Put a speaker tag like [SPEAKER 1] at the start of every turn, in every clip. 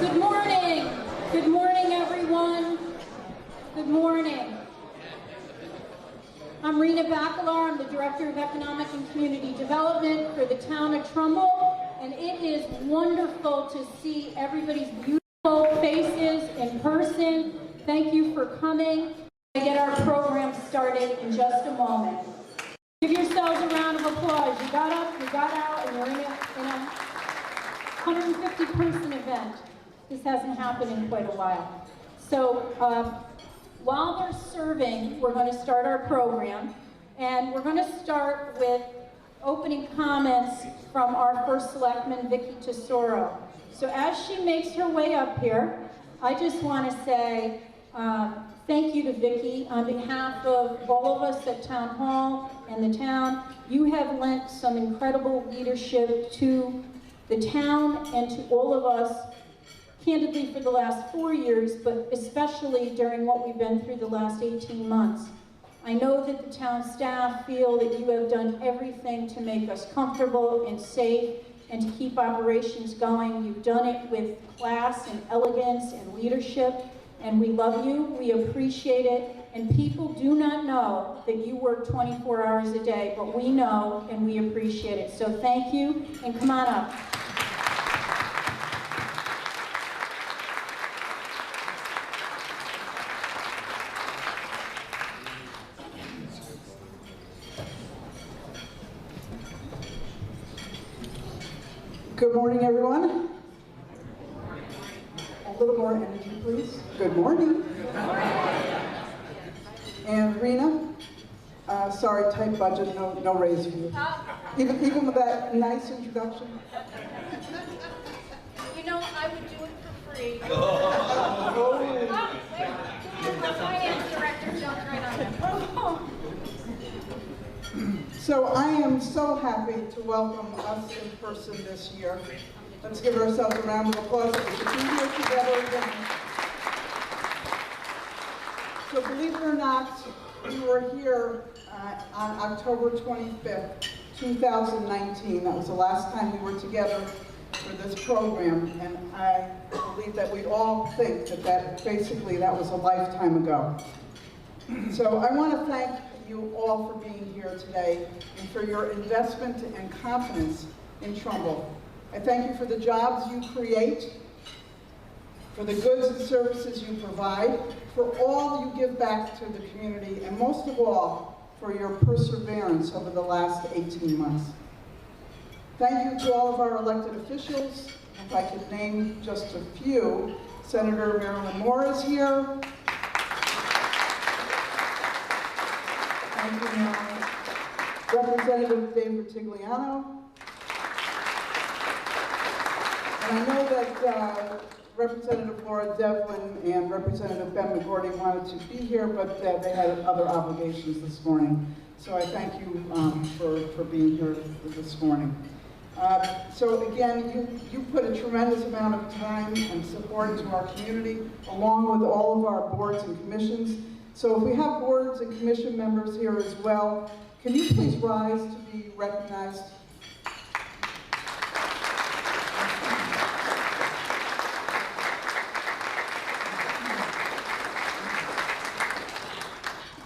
[SPEAKER 1] Good morning. Good morning, everyone. Good morning. I'm Rena Bacalar. I'm the Director of Economic and Community Development for the town of Trumbull, and it is wonderful to see everybody's beautiful faces in person. Thank you for coming. We'll get our program started in just a moment. Give yourselves a round of applause. You got up, you got out, and you're in a 150-person event. This hasn't happened in quite a while. So while they're serving, we're going to start our program, and we're going to start with opening comments from our first selectman, Vicki Tesoro. So as she makes her way up here, I just want to say thank you to Vicki on behalf of all of us at Town Hall and the town. You have lent some incredible leadership to the town and to all of us, candidly for the last 4 years, but especially during what we've been through the last 18 months. I know that the town staff feel that you have done everything to make us comfortable and safe and to keep operations going. You've done it with class and elegance and leadership, and we love you, we appreciate it, and people do not know that you work 24 hours a day, but we know and we appreciate it. So thank you, and come on up.
[SPEAKER 2] Good morning, everyone. A little more energy, please. Good morning. And Rena, sorry, tight budget, no raise for you. Even with that nice introduction.
[SPEAKER 1] You know, I would do it for free.
[SPEAKER 2] Oh.
[SPEAKER 1] The finance director jumped right on it.
[SPEAKER 2] So I am so happy to welcome us in person this year. Let's give ourselves a round of applause that we could be here together again. So believe it or not, we were here on October 25th, 2019. That was the last time we were together for this program, and I believe that we all think that basically that was a lifetime ago. So I want to thank you all for being here today and for your investment and confidence in Trumbull. I thank you for the jobs you create, for the goods and services you provide, for all you give back to the community, and most of all, for your perseverance over the last 18 months. Thank you to all of our elected officials. If I could name just a few, Senator Marilyn Moore is here. Thank you, Marilyn. Representative David Tigliano. And I know that Representative Laura Devlin and Representative Ben McGordy wanted to be here, but they had other obligations this morning. So I thank you for being here this morning. So again, you put a tremendous amount of time and support into our community, along with all of our boards and commissions. So if we have boards and commission members here as well, can you please rise to be recognized?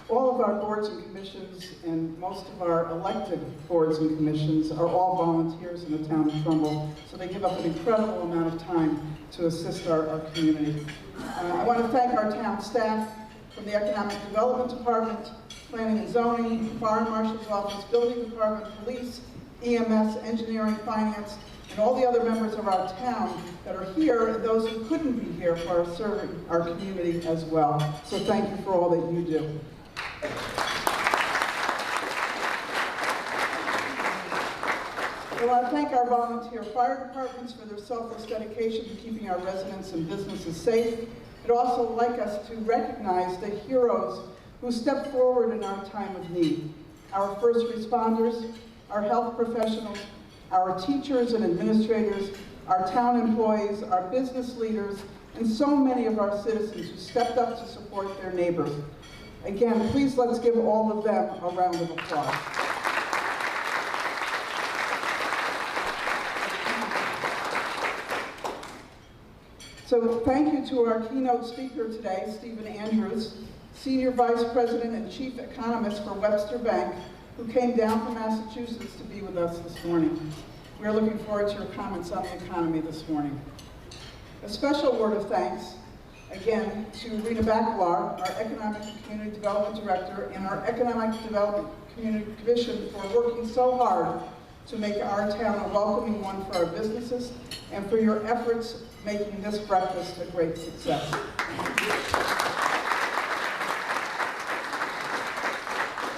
[SPEAKER 2] All of our boards and commissions and most of our elected boards and commissions are all volunteers in the town of Trumbull, so they give up an incredible amount of time to assist our community. I want to thank our town staff from the Economic Development Department, Planning and Zoning, Fire Marshal's Office, Building Department, Police, EMS, Engineering, Finance, and all the other members of our town that are here, and those who couldn't be here for serving our community as well. So thank you for all that you do. I want to thank our volunteer fire departments for their selfless dedication to keeping our residents and businesses safe. I'd also like us to recognize the heroes who stepped forward in our time of need. Our first responders, our health professionals, our teachers and administrators, our town employees, our business leaders, and so many of our citizens who stepped up to support their neighbors. Again, please let's give all of them a round of applause. So thank you to our keynote speaker today, Stephen Andrews, Senior Vice President and Chief Economist for Webster Bank, who came down from Massachusetts to be with us this morning. We are looking forward to your comments on the economy this morning. A special word of thanks, again, to Rena Bacalar, our Economic and Community Development Director, and our Economic Development Community Commission for working so hard to make our town a welcoming one for our businesses, and for your efforts making this breakfast a great success.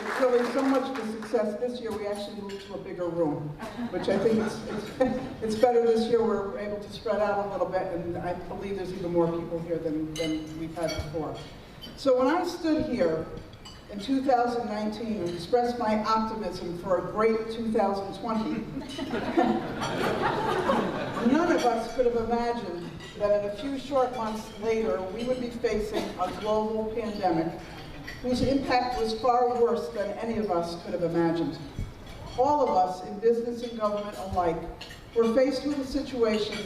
[SPEAKER 2] It's really so much of a success this year, we actually moved to a bigger room, which I think it's better this year. We're able to spread out a little bit, and I believe there's even more people here than we've had before. So when I stood here in 2019 and expressed my optimism for a great 2020, none of us could have imagined that in a few short months later, we would be facing a global pandemic whose impact was far worse than any of us could have imagined. All of us, in business and government alike, were faced with a situation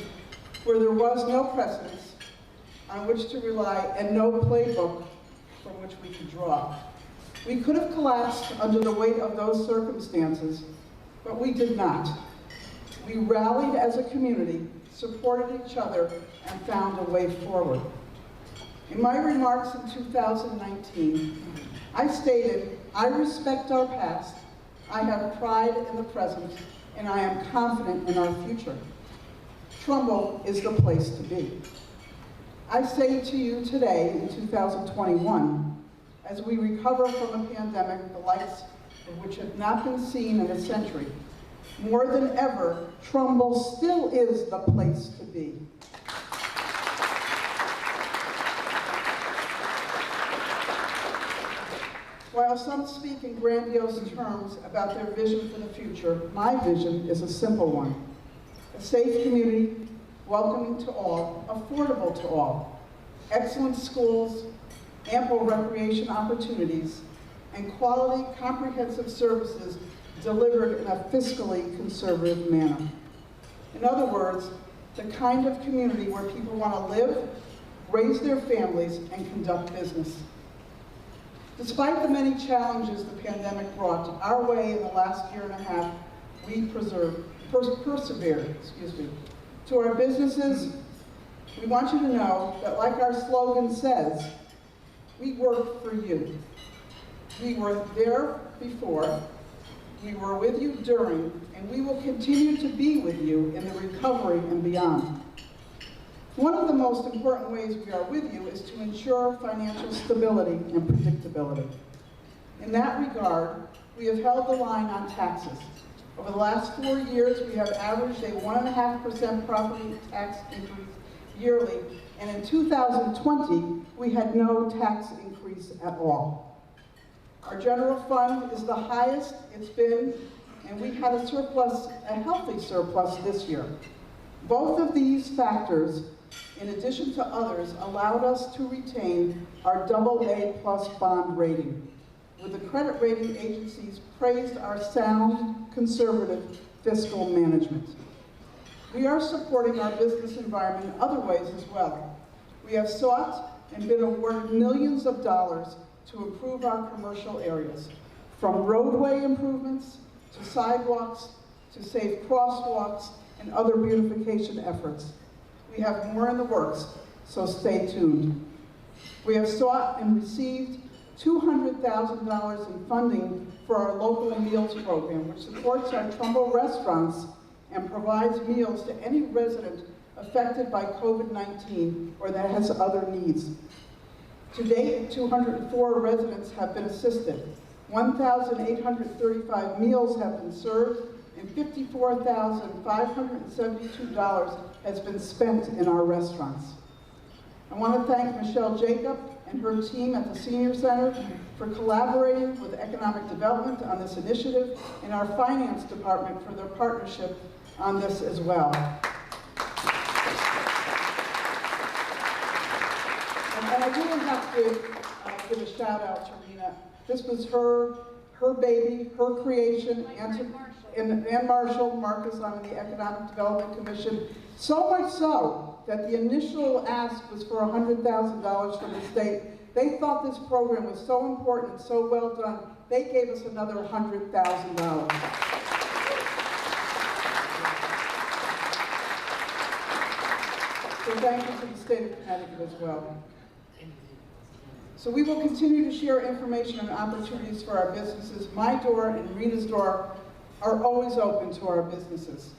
[SPEAKER 2] where there was no precedence on which to rely and no playbook from which we could draw. We could have collapsed under the weight of those circumstances, but we did not. We rallied as a community, supported each other, and found a way forward. In my remarks in 2019, I stated, I respect our past, I have pride in the present, and I am confident in our future. Trumbull is the place to be. I say to you today in 2021, as we recover from a pandemic, the likes of which have not been seen in a century, more than ever, Trumbull still is the place to be. While some speak in grandiose terms about their vision for the future, my vision is a simple one. A safe community, welcoming to all, affordable to all, excellent schools, ample recreation opportunities, and quality, comprehensive services delivered in a fiscally conservative manner. In other words, the kind of community where people want to live, raise their families, and conduct business. Despite the many challenges the pandemic brought our way in the last year and a half, we persevered. To our businesses, we want you to know that, like our slogan says, we work for you. We were there before, we were with you during, and we will continue to be with you in the recovery and beyond. One of the most important ways we are with you is to ensure financial stability and predictability. In that regard, we have held the line on taxes. Over the last 4 years, we have averaged a 1.5% property tax increase yearly, and in 2020, we had no tax increase at all. Our general fund is the highest it's been, and we had a surplus, a healthy surplus this year. Both of these factors, in addition to others, allowed us to retain our AA+ bond rating, with the credit rating agencies praised our sound, conservative fiscal management. We are supporting our business environment in other ways as well. We have sought and been awarded millions of dollars to improve our commercial areas, from roadway improvements to sidewalks to safe crosswalks and other beautification efforts. We have more in the works, so stay tuned. We have sought and received $200,000 in funding for our local meals program, which supports our Trumbull restaurants and provides meals to any resident affected by COVID-19 or that has other needs. To date, 204 residents have been assisted. 1,835 meals have been served, and $54,572 has been spent in our restaurants. I want to thank Michelle Jacob and her team at the Senior Center for collaborating with Economic Development on this initiative, and our Finance Department for their partnership on this as well. And I really have to give a shout out to Rena. This was her baby, her creation, and Marshall, Marcus, I'm in the Economic Development Commission. So much so that the initial ask was for $100,000 from the state, they thought this program was so important and so well done, they gave us another $100,000. So thank you to the state of Connecticut as well. So we will continue to share information and opportunities for our businesses. My door and Rena's door are always open to our businesses.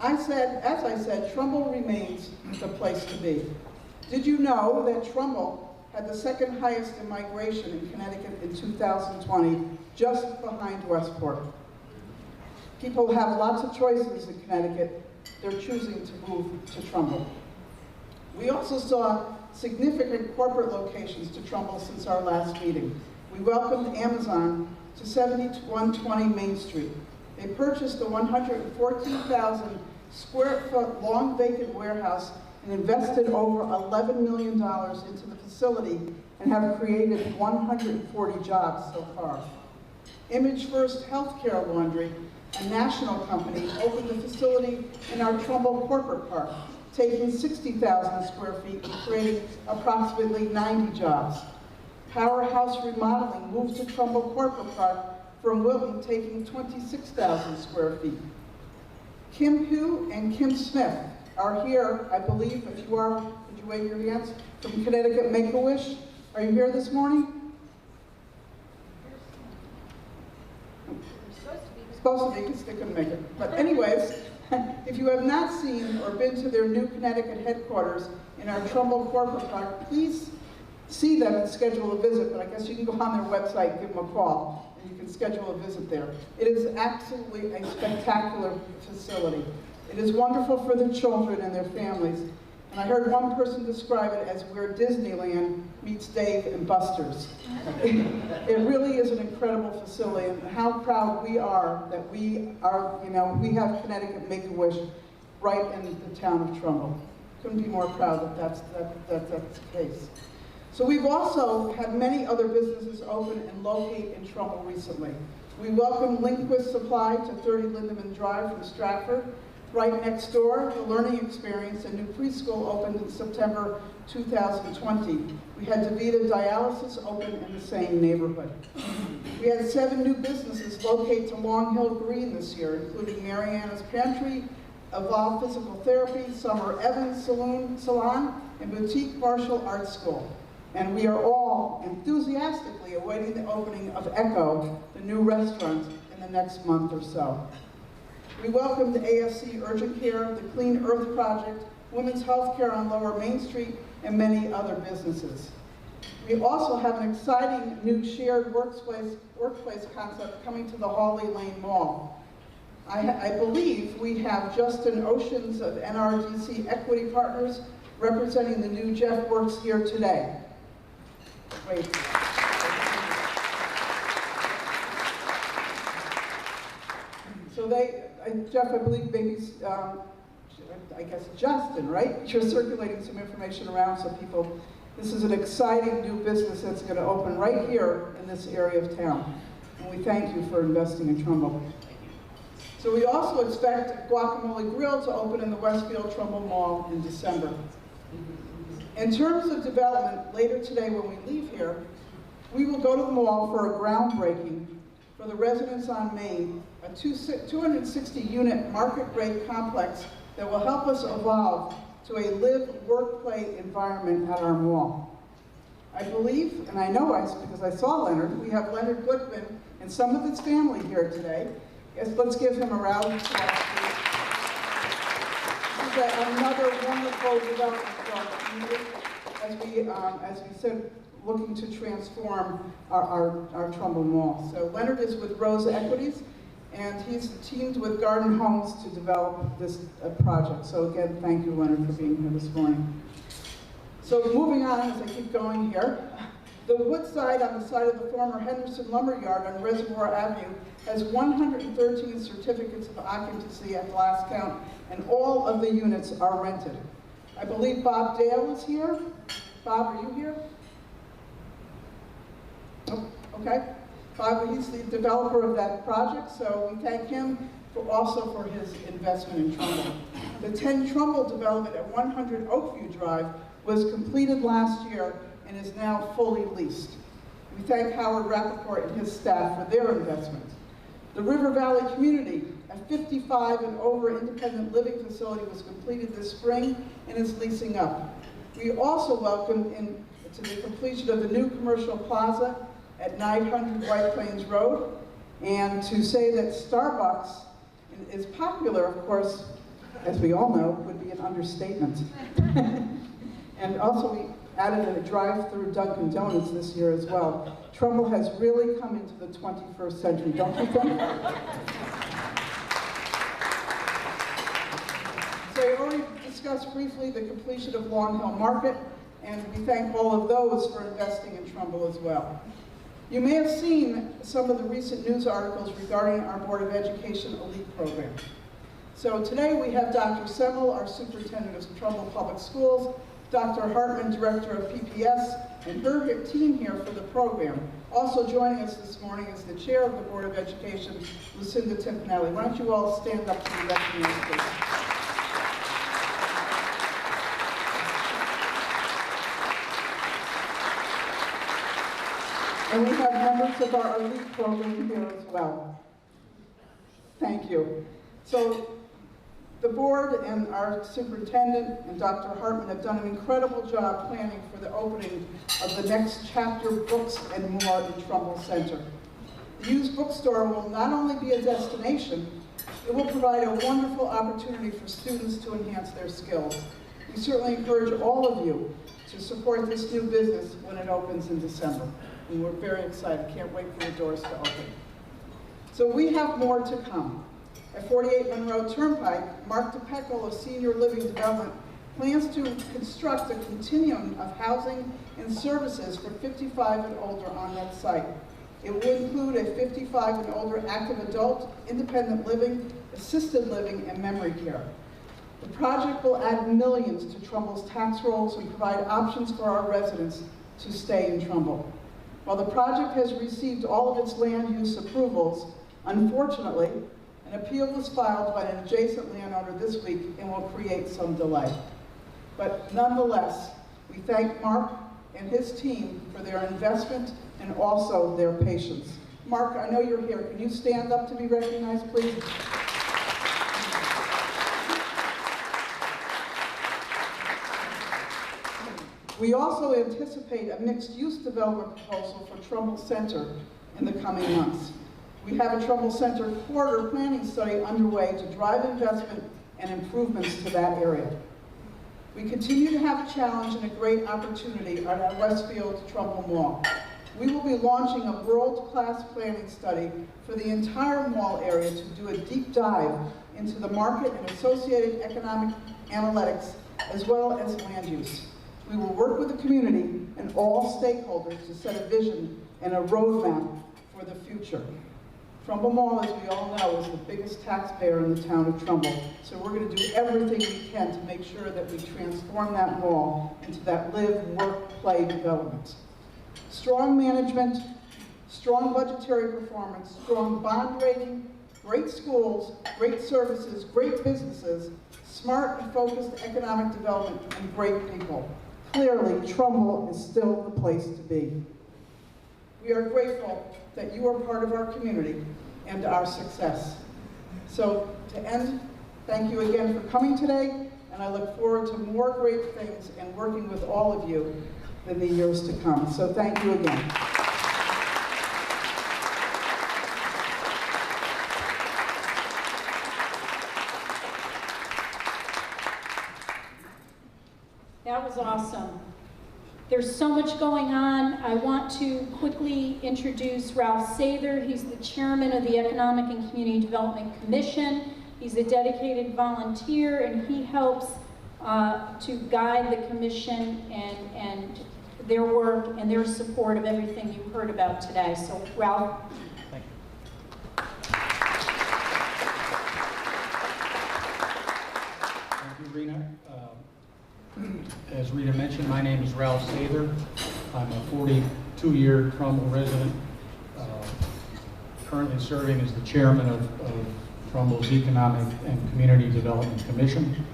[SPEAKER 2] As I said, Trumbull remains the place to be. Did you know that Trumbull had the second highest in migration in Connecticut in 2020, just behind Westport? People have lots of choices in Connecticut. They're choosing to move to Trumbull. We also saw significant corporate locations to Trumbull since our last meeting. We welcomed Amazon to 7120 Main Street. They purchased a 114,000 square foot long vacant warehouse and invested over $11 million into the facility and have created 140 jobs so far. Image First Healthcare Laundry, a national company, opened the facility in our Trumbull Corporate Park, taking 60,000 square feet and creating approximately 90 jobs. Powerhouse Remodeling moved to Trumbull Corporate Park from Wilton, taking 26,000 square feet. Kim Hu and Kim Smith are here, I believe. If you are, would you wave your hands? From Connecticut Make-A-Wish. Are you here this morning? Supposed to be, because they couldn't make it. But anyways, if you have not seen or been to their new Connecticut headquarters in our Trumbull Corporate Park, please see them and schedule a visit. But I guess you can go on their website and give them a call, and you can schedule a visit there. It is absolutely a spectacular facility. It is wonderful for the children and their families. And I heard one person describe it as where Disneyland meets Dave and Buster's. It really is an incredible facility, and how proud we are that we have Connecticut Make-A-Wish right in the town of Trumbull. Couldn't be more proud that that's the case. So we've also had many other businesses open and locate in Trumbull recently. We welcomed Lindquist Supply to 30 Lindeman Drive from Stratford. Right next door, the Learning Experience, a new preschool, opened in September 2020. We had DeVita Dialysis open in the same neighborhood. We had 7 new businesses locate to Long Hill Green this year, including Mariana's Pantry, Evolve Physical Therapy, Summer Evans Salon, and Boutique Martial Arts School. And we are all enthusiastically awaiting the opening of Echo, the new restaurant, in the next month or so. We welcomed AFC Urgent Care, the Clean Earth Project, Women's Health Care on Lower Main Street, and many other businesses. We also have an exciting new shared workplace concept coming to the Hawley Lane Mall. I believe we have Justin Oceans of NRDC Equity Partners representing the new Jeff Works here today. Wait. So Jeff, I believe maybe, I guess Justin, right? You're circulating some information around so people, this is an exciting new business that's going to open right here in this area of town. And we thank you for investing in Trumbull. So we also expect Guacamole Grill to open in the Westfield Trumbull Mall in December. In terms of development, later today when we leave here, we will go to the mall for a groundbreaking for the residents on Main, a 260-unit market-rate complex that will help us evolve to a live-work-play environment at our mall. I believe, and I know because I saw Leonard, we have Leonard Glickman and some of his family here today. Yes, let's give him a round of applause. This is another wonderful development for our community, as we said, looking to transform our Trumbull Mall. So Leonard is with Rose Equities, and he's teamed with Garden Homes to develop this project. So again, thank you, Leonard, for being here this morning. So moving on, as I keep going here, the Woodside on the side of the former Henderson Lumber Yard on Reservoir Avenue has 113 certificates of occupancy at the last count, and all of the units are rented. I believe Bob Dale is here. Bob, are you here? Oh, okay. Bob, he's the developer of that project, so we thank him also for his investment in Trumbull. The 10 Trumbull development at 100 Oakview Drive was completed last year and is now fully leased. We thank Howard Rappaport and his staff for their investment. The River Valley Community, a 55 and over independent living facility, was completed this spring and is leasing up. We also welcomed to the completion of the new commercial plaza at 900 White Plains Road, and to say that Starbucks is popular, of course, as we all know, would be an understatement. And also we added a drive-through Dunkin' Donuts this year as well. Trumbull has really come into the 21st century, don't you think? So I already discussed briefly the completion of Long Hill Market, and we thank all of those for investing in Trumbull as well. You may have seen some of the recent news articles regarding our Board of Education Elite Program. So today we have Dr. Semmel, our Superintendent of Trumbull Public Schools, Dr. Hartman, Director of PPS, and her team here for the program. Also joining us this morning is the Chair of the Board of Education, Lucinda Timpanelli. Why don't you all stand up to be recognized, please? And we have members of our elite program here as well. Thank you. So the board and our superintendent and Dr. Hartman have done an incredible job planning for the opening of the next chapter Books and More in Trumbull Center. The used bookstore will not only be a destination, it will provide a wonderful opportunity for students to enhance their skills. We certainly encourage all of you to support this new business when it opens in December. And we're very excited, can't wait for the doors to open. So we have more to come. At 48 Monroe Turnpike, Mark DePeckel of Senior Living Development plans to construct a continuum of housing and services for 55 and older on that site. It will include a 55 and older active adult, independent living, assisted living, and memory care. The project will add millions to Trumbull's tax rolls and provide options for our residents to stay in Trumbull. While the project has received all of its land use approvals, unfortunately, an appeal was filed by an adjacent landowner this week and will create some delay. But nonetheless, we thank Mark and his team for their investment and also their patience. Mark, I know you're here. Can you stand up to be recognized, please? We also anticipate a mixed-use development proposal for Trumbull Center in the coming months. We have a Trumbull Center corridor planning study underway to drive investment and improvements to that area. We continue to have a challenge and a great opportunity at our Westfield Trumbull Mall. We will be launching a world-class planning study for the entire mall area to do a deep dive into the market and associated economic analytics, as well as land use. We will work with the community and all stakeholders to set a vision and a roadmap for the future. Trumbull Mall, as we all know, is the biggest taxpayer in the town of Trumbull. So we're going to do everything we can to make sure that we transform that mall into that live, work, play development. Strong management, strong budgetary performance, strong bond rating, great schools, great services, great businesses, smart and focused economic development, and great people. Clearly, Trumbull is still the place to be. We are grateful that you are part of our community and our success. So to end, thank you again for coming today, and I look forward to more great things and working with all of you in the years to come. So thank you again.
[SPEAKER 1] That was awesome. There's so much going on. I want to quickly introduce Ralph Sather. He's the chairman of the Economic and Community Development Commission. He's a dedicated volunteer, and he helps to guide the commission and their work and their support of everything you heard about today. So, Ralph.
[SPEAKER 3] Thank you, Rena. As Rita mentioned, my name is Ralph Sather. I'm a 42-year Trumbull resident, currently serving as the chairman of Trumbull's Economic and Community Development Commission.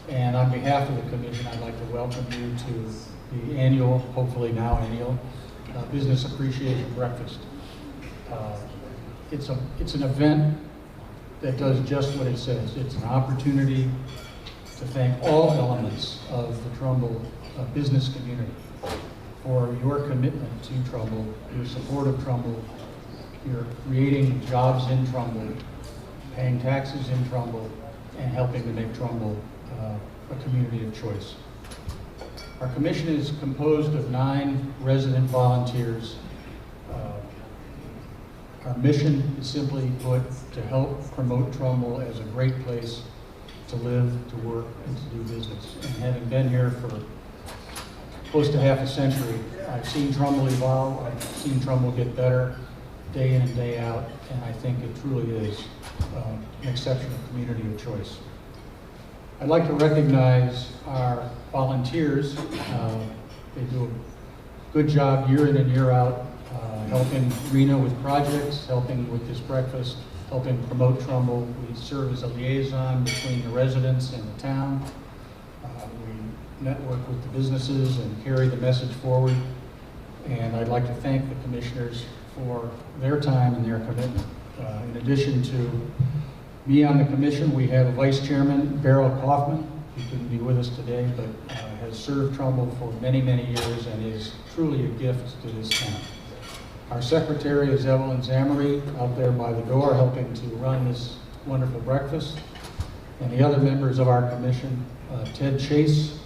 [SPEAKER 3] And on behalf of the commission, I'd like to welcome you to the annual, hopefully now annual, Business Appreciation Breakfast. It's an event that does just what it says. It's an opportunity to thank all elements of the Trumbull business community for your commitment to Trumbull, your support of Trumbull, your creating jobs in Trumbull, paying taxes in Trumbull, and helping to make Trumbull a community of choice. Our commission is composed of 9 resident volunteers. Our mission is simply put to help promote Trumbull as a great place to live, to work, and to do business. And having been here for close to half a century, I've seen Trumbull evolve, I've seen Trumbull get better day in and day out, and I think it truly is an exceptional community of choice. I'd like to recognize our volunteers. They do a good job year in and year out, helping Rena with projects, helping with this breakfast, helping promote Trumbull. We serve as a liaison between the residents and the town. We network with the businesses and carry the message forward. And I'd like to thank the commissioners for their time and their commitment. In addition to me on the commission, we have a vice chairman, Beryl Kaufman. He couldn't be with us today, but has served Trumbull for many, many years and is truly a gift to this town. Our secretary is Evelyn Zamory, out there by the door helping to run this wonderful breakfast. And the other members of our commission, Ted Chase,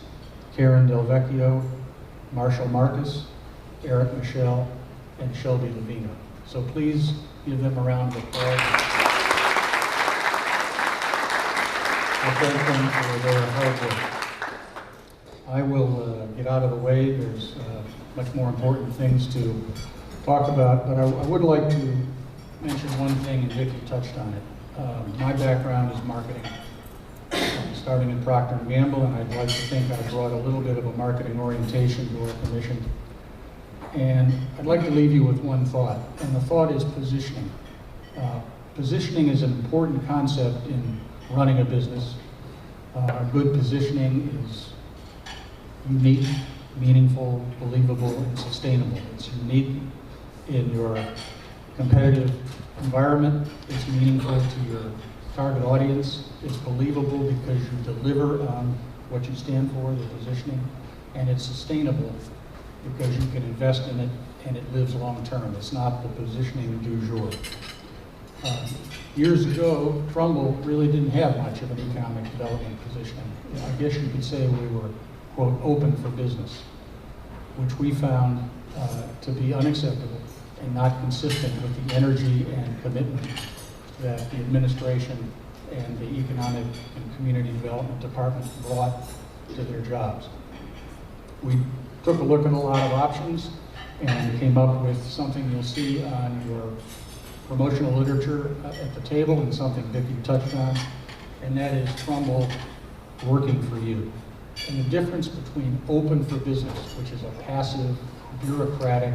[SPEAKER 3] Karen Del Vecchio, Marshall Marcus, Eric Michelle, and Shelby Levina. So please give them a round of applause. I thank them for their hard work. I will get out of the way. There's much more important things to talk about, but I would like to mention one thing, and Vicki touched on it. My background is marketing. I'm starting in Procter & Gamble, and I'd like to think I brought a little bit of a marketing orientation to our commission. And I'd like to leave you with one thought, and the thought is positioning. Positioning is an important concept in running a business. Good positioning is unique, meaningful, believable, and sustainable. It's unique in your competitive environment. It's meaningful to your target audience. It's believable because you deliver on what you stand for, the positioning, and it's sustainable because you can invest in it and it lives long term. It's not the positioning du jour. Years ago, Trumbull really didn't have much of an economic development positioning. I guess you could say we were, quote, open for business, which we found to be unacceptable and not consistent with the energy and commitment that the administration and the Economic and Community Development Department brought to their jobs. We took a look at a lot of options and came up with something you'll see on your promotional literature at the table, and something Vicki touched on, and that is Trumbull working for you. And the difference between open for business, which is a passive, bureaucratic,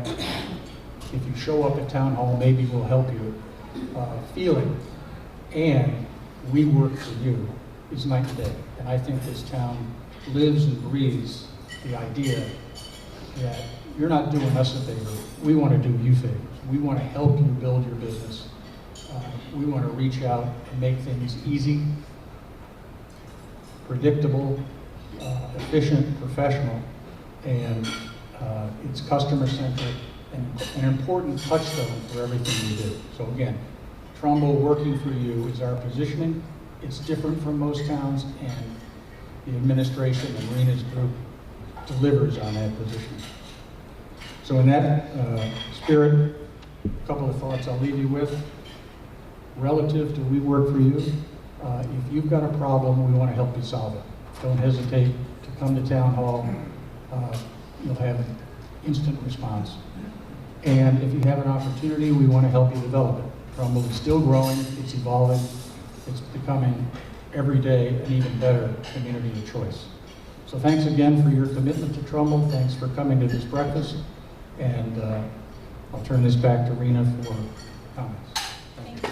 [SPEAKER 3] if you show up at town hall, maybe we'll help you, feeling, and we work for you, is night and day. And I think this town lives and breathes the idea that you're not doing us a favor, we want to do you favors. We want to help you build your business. We want to reach out and make things easy, predictable, efficient, professional, and it's customer-centric and an important touchstone for everything we do. So again, Trumbull working for you is our positioning. It's different from most towns, and the administration and Rena's group delivers on that position. So in that spirit, a couple of thoughts I'll leave you with. Relative to we work for you, if you've got a problem, we want to help you solve it. Don't hesitate to come to town hall. You'll have an instant response. And if you have an opportunity, we want to help you develop it. Trumbull is still growing, it's evolving, it's becoming every day an even better community of choice. So thanks again for your commitment to Trumbull. Thanks for coming to this breakfast. And I'll turn this back to Rena for comments.
[SPEAKER 1] Thank you.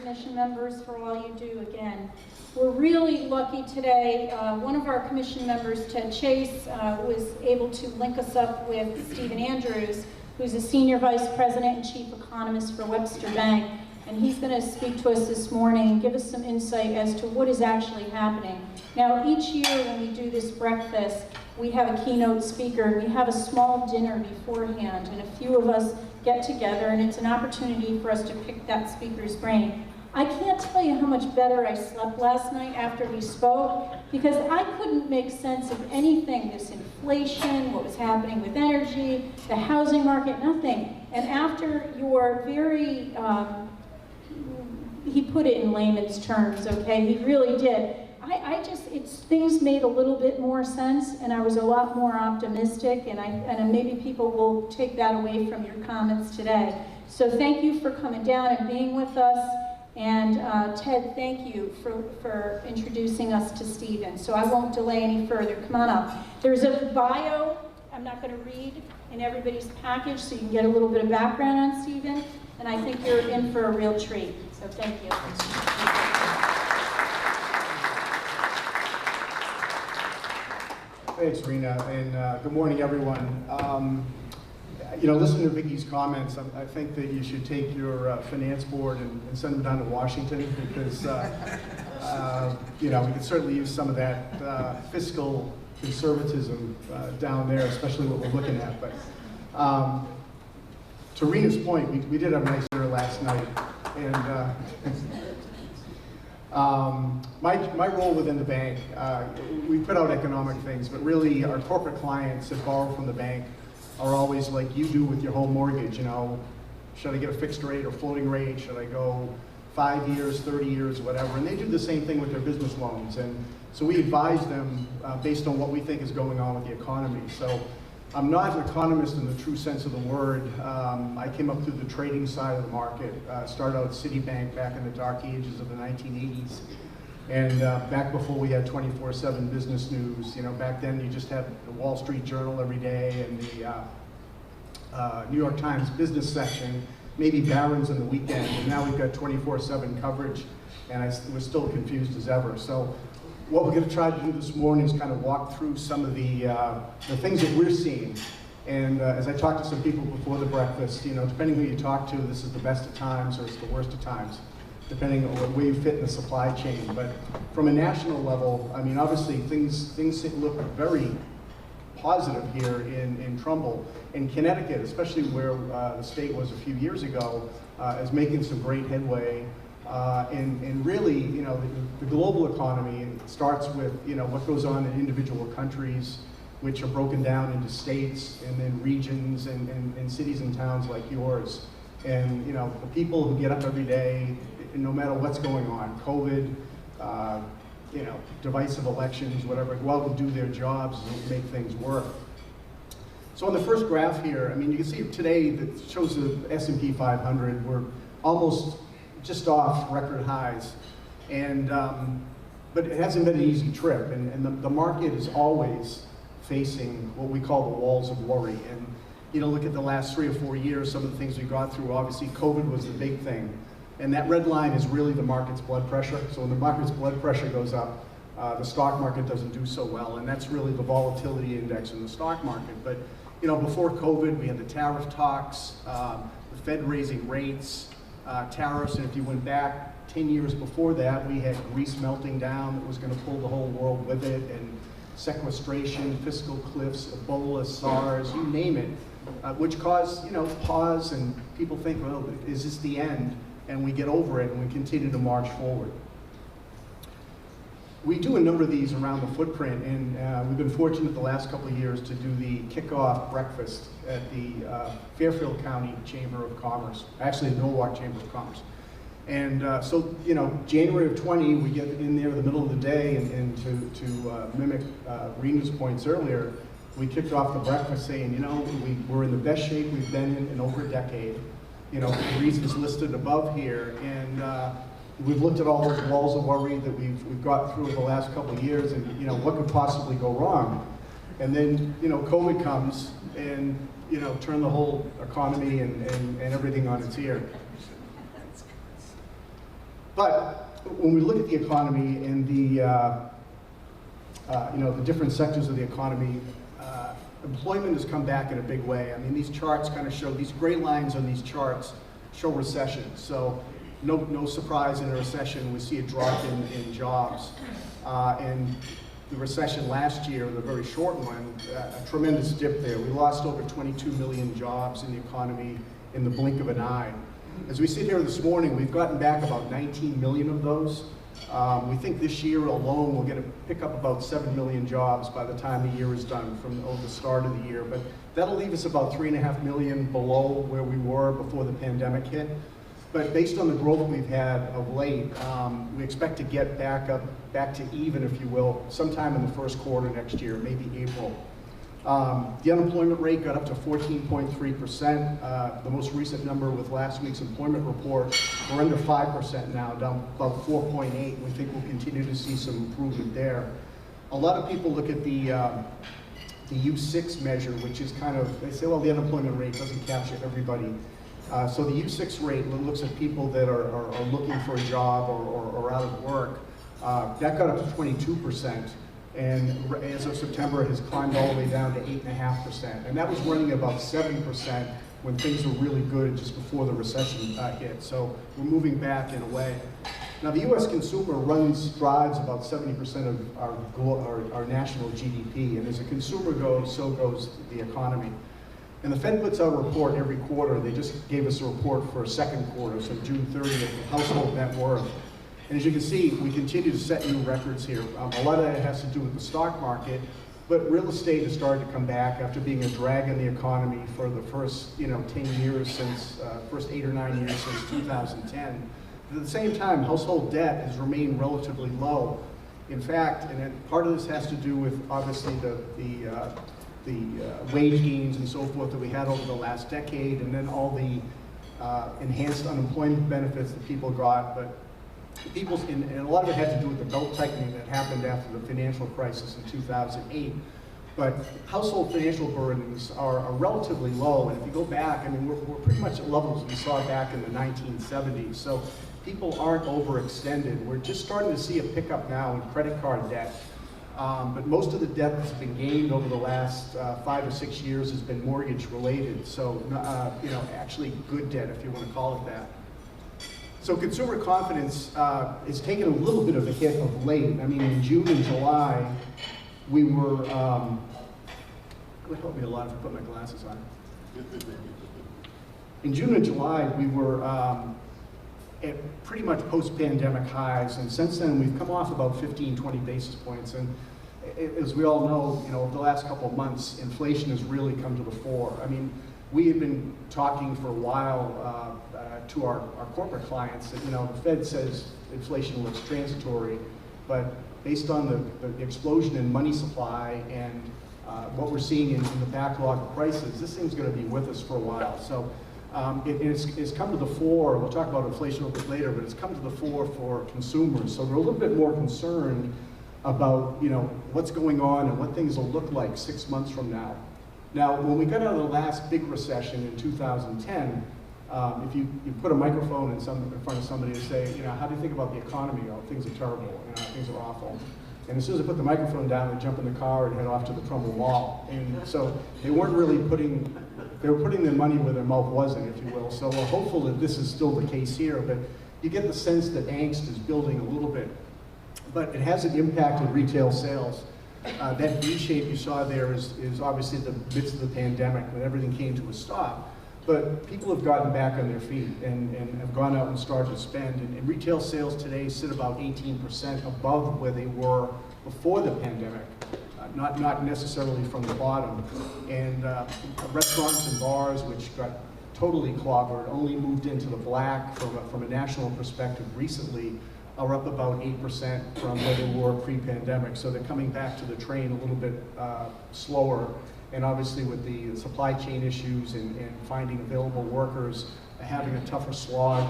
[SPEAKER 1] commission members, for all you do again. We're really lucky today. One of our commission members, Ted Chase, was able to link us up with Stephen Andrews, who's a senior vice president and chief economist for Webster Bank. And he's going to speak to us this morning and give us some insight as to what is actually happening. Now, each year when we do this breakfast, we have a keynote speaker. We have a small dinner beforehand, and a few of us get together, and it's an opportunity for us to pick that speaker's brain. I can't tell you how much better I slept last night after we spoke, because I couldn't make sense of anything, this inflation, what was happening with energy, the housing market, nothing. And after your very, he put it in layman's terms, okay, he really did. Things made a little bit more sense, and I was a lot more optimistic, and maybe people will take that away from your comments today. So thank you for coming down and being with us. And Ted, thank you for introducing us to Stephen. So I won't delay any further. Come on up. There's a bio I'm not going to read in everybody's package, so you can get a little bit of background on Stephen. And I think you're in for a real treat. So thank you.
[SPEAKER 4] Thanks, Rena, and good morning, everyone. You know, listening to Vicky's comments, I think that you should take your finance board and send them down to Washington, because you know, we could certainly use some of that fiscal conservatism down there, especially what we're looking at. But to Rena's point, we did have a nice dinner last night, and my role within the bank, we put out economic things, but really our corporate clients that borrow from the bank are always like you do with your home mortgage. You know, should I get a fixed rate or floating rate? Should I go 5 years, 30 years, whatever? And they do the same thing with their business loans. And so we advise them based on what we think is going on with the economy. So I'm not an economist in the true sense of the word. I came up through the trading side of the market, started out at Citibank back in the dark ages of the 1980s. And back before we had 24/7 business news, you know, back then you just had the Wall Street Journal every day and the New York Times business section, maybe Barron's on the weekend, and now we've got 24/7 coverage, and we're still confused as ever. So what we're going to try to do this morning is kind of walk through some of the things that we're seeing. And as I talked to some people before the breakfast, you know, depending who you talk to, this is the best of times or it's the worst of times, depending on where you fit in the supply chain. But from a national level, I mean, obviously things look very positive here in Trumbull. In Connecticut, especially where the state was a few years ago, is making some great headway. And really, you know, the global economy starts with, you know, what goes on in individual countries, which are broken down into states and then regions and cities and towns like yours. And, you know, the people who get up every day, no matter what's going on, COVID, you know, divisive elections, whatever, go out and do their jobs and make things work. So on the first graph here, I mean, you can see today that shows the S&P 500. We're almost just off record highs. And, but it hasn't been an easy trip. And the market is always facing what we call the walls of worry. And, you know, look at the last 3 or 4 years, some of the things we got through. Obviously, COVID was the big thing. And that red line is really the market's blood pressure. So when the market's blood pressure goes up, the stock market doesn't do so well. And that's really the volatility index in the stock market. But, you know, before COVID, we had the tariff talks, the Fed raising rates, tariffs. And if you went back 10 years before that, we had Greece melting down that was going to pull the whole world with it, and sequestration, fiscal cliffs, Ebola, SARS, you name it, which caused, you know, pause, and people think, well, is this the end? And we get over it and we continue to march forward. We do a number of these around the footprint, and we've been fortunate the last couple of years to do the kickoff breakfast at the Fairfield County Chamber of Commerce, actually the Norwalk Chamber of Commerce. And so, you know, January of 20, we get in there in the middle of the day, and to mimic Rena's points earlier, we kicked off the breakfast saying, you know, we're in the best shape we've been in over a decade. You know, the reasons listed above here, and we've looked at all those walls of worry that we've got through the last couple of years, and, you know, what could possibly go wrong? And then, you know, COVID comes and, you know, turn the whole economy and everything on its ear. But when we look at the economy and the the different sectors of the economy, employment has come back in a big way. I mean, these charts kind of show, these gray lines on these charts show recession. So no surprise in a recession, we see a drop in jobs. And the recession last year, the very short one, a tremendous dip there. We lost over 22 million jobs in the economy in the blink of an eye. As we sit here this morning, we've gotten back about 19 million of those. We think this year alone we're going to pick up about 7 million jobs by the time the year is done from the start of the year. But that'll leave us about 3.5 million below where we were before the pandemic hit. But based on the growth we've had of late, we expect to get back to even, if you will, sometime in the first quarter next year, maybe April. The unemployment rate got up to 14.3%. The most recent number with last week's employment report, we're under 5% now, down about 4.8. We think we'll continue to see some improvement there. A lot of people look at the U6 measure, which is kind of, they say, well, the unemployment rate doesn't capture everybody. So the U6 rate looks at people that are looking for a job or out of work. That got up to 22%. And as of September, it has climbed all the way down to 8.5%. And that was running about 7% when things were really good just before the recession hit. So we're moving back in a way. Now the U.S. consumer drives about 70% of our national GDP. And as a consumer goes, so goes the economy. And the Fed puts out a report every quarter. They just gave us a report for second quarter, so June 30th, of household net worth. And as you can see, we continue to set new records here. A lot of that has to do with the stock market, but real estate has started to come back after being a drag in the economy for the first 10 years since, first 8 or 9 years since 2010. But at the same time, household debt has remained relatively low. In fact, and part of this has to do with obviously the wage gains and so forth that we had over the last decade, and then all the enhanced unemployment benefits that people got. But and a lot of it had to do with the belt tightening that happened after the financial crisis in 2008. But household financial burdens are relatively low, and if you go back, I mean, we're pretty much at levels we saw back in the 1970s. So people aren't overextended. We're just starting to see a pickup now in credit card debt. But most of the debt that's been gained over the last 5 or 6 years has been mortgage related. So, actually good debt, if you want to call it that. So consumer confidence is taking a little bit of a hit of late. I mean, in June and July, we were, it would help me a lot if I put my glasses on. In June and July, we were at pretty much post-pandemic highs, and since then we've come off about 15, 20 basis points. And as we all know, over the last couple of months, inflation has really come to the fore. I mean, we had been talking for a while to our corporate clients that, the Fed says inflation looks transitory, but based on the explosion in money supply and what we're seeing in the backlog of prices, this thing's going to be with us for a while. So it's come to the fore. We'll talk about inflation a little bit later, but it's come to the fore for consumers. So we're a little bit more concerned about what's going on and what things will look like 6 months from now. Now, when we got out of the last big recession in 2010, if you put a microphone in front of somebody and say, how do you think about the economy? Oh, things are terrible, things are awful. And as soon as I put the microphone down, they jump in the car and head off to the Trumbull Mall. And so they weren't really they were putting their money where their mouth wasn't, if you will. So we're hopeful that this is still the case here, but you get the sense that angst is building a little bit. But it hasn't impacted retail sales. That V shape you saw there is obviously the midst of the pandemic when everything came to a stop. But people have gotten back on their feet and have gone out and started to spend. And retail sales today sit about 18% above where they were before the pandemic, not necessarily from the bottom. And restaurants and bars, which got totally clobbered, only moved into the black from a national perspective recently, are up about 8% from where they were pre-pandemic. So they're coming back to the train a little bit slower. And obviously with the supply chain issues and finding available workers, having a tougher slog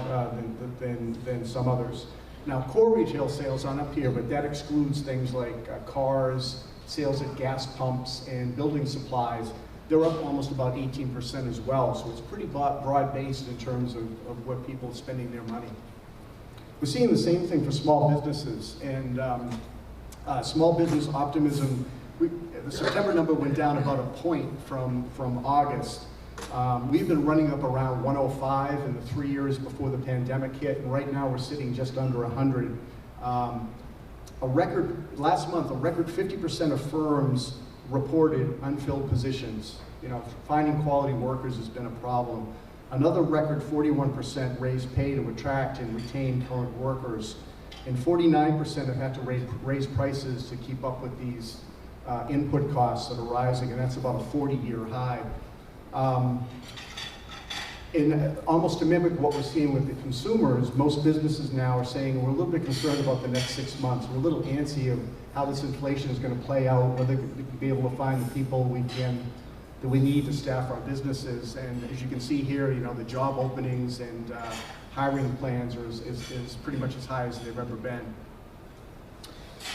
[SPEAKER 4] than some others. Now, core retail sales aren't up here, but that excludes things like cars, sales at gas pumps, and building supplies. They're up almost about 18% as well. So it's pretty broad-based in terms of what people are spending their money. We're seeing the same thing for small businesses, and small business optimism. The September number went down about a point from August. We've been running up around 105 in the 3 years before the pandemic hit, and right now we're sitting just under 100. Last month, a record 50% of firms reported unfilled positions. You know, finding quality workers has been a problem. Another record 41% raised pay to attract and retain current workers, and 49% have had to raise prices to keep up with these input costs that are rising, and that's about a 40-year high. And almost to mimic what we're seeing with the consumers, most businesses now are saying we're a little bit concerned about the next 6 months. We're a little antsy of how this inflation is going to play out, whether we can be able to find the people that we need to staff our businesses. And as you can see here, you know, the job openings and hiring plans is pretty much as high as they've ever been.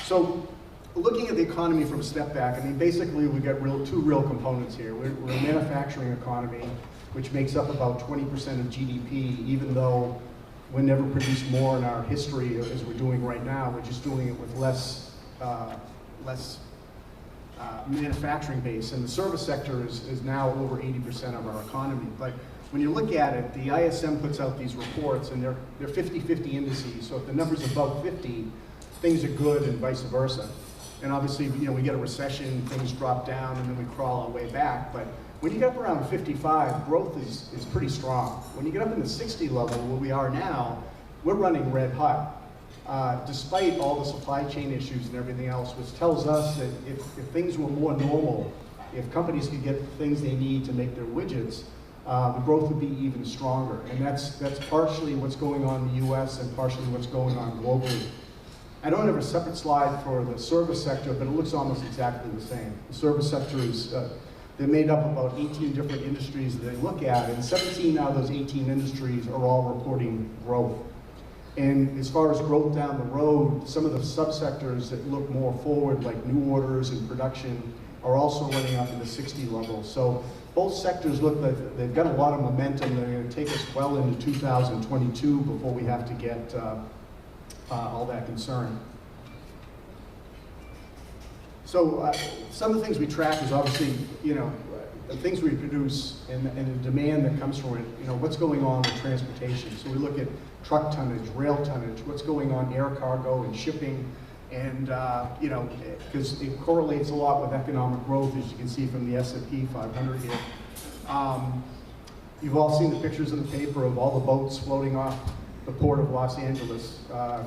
[SPEAKER 4] So looking at the economy from a step back, I mean, basically we got two real components here. We're a manufacturing economy, which makes up about 20% of GDP, even though we never produced more in our history as we're doing right now. We're just doing it with less manufacturing base, and the service sector is now over 80% of our economy. But when you look at it, the ISM puts out these reports, and they're 50-50 indices, so if the number's above 50, things are good and vice versa. And obviously, you know, we get a recession, things drop down, and then we crawl our way back. But when you get up around 55, growth is pretty strong. When you get up in the 60 level, where we are now, we're running red hot. Despite all the supply chain issues and everything else, which tells us that if things were more normal, if companies could get the things they need to make their widgets, the growth would be even stronger. And that's partially what's going on in the US and partially what's going on globally. I don't have a separate slide for the service sector, but it looks almost exactly the same. The service sector is, they're made up of about 18 different industries that they look at, and 17 out of those 18 industries are all reporting growth. And as far as growth down the road, some of the subsectors that look more forward, like new orders and production, are also running up in the 60 level. So both sectors look like they've got a lot of momentum. They're going to take us well into 2022 before we have to get all that concerned. So some of the things we track is obviously, you know, the things we produce and the demand that comes from it, you know, what's going on with transportation. So we look at truck tonnage, rail tonnage, what's going on air cargo and shipping, and you know, because it correlates a lot with economic growth, as you can see from the S&P 500 here. You've all seen the pictures in the paper of all the boats floating off the port of Los Angeles,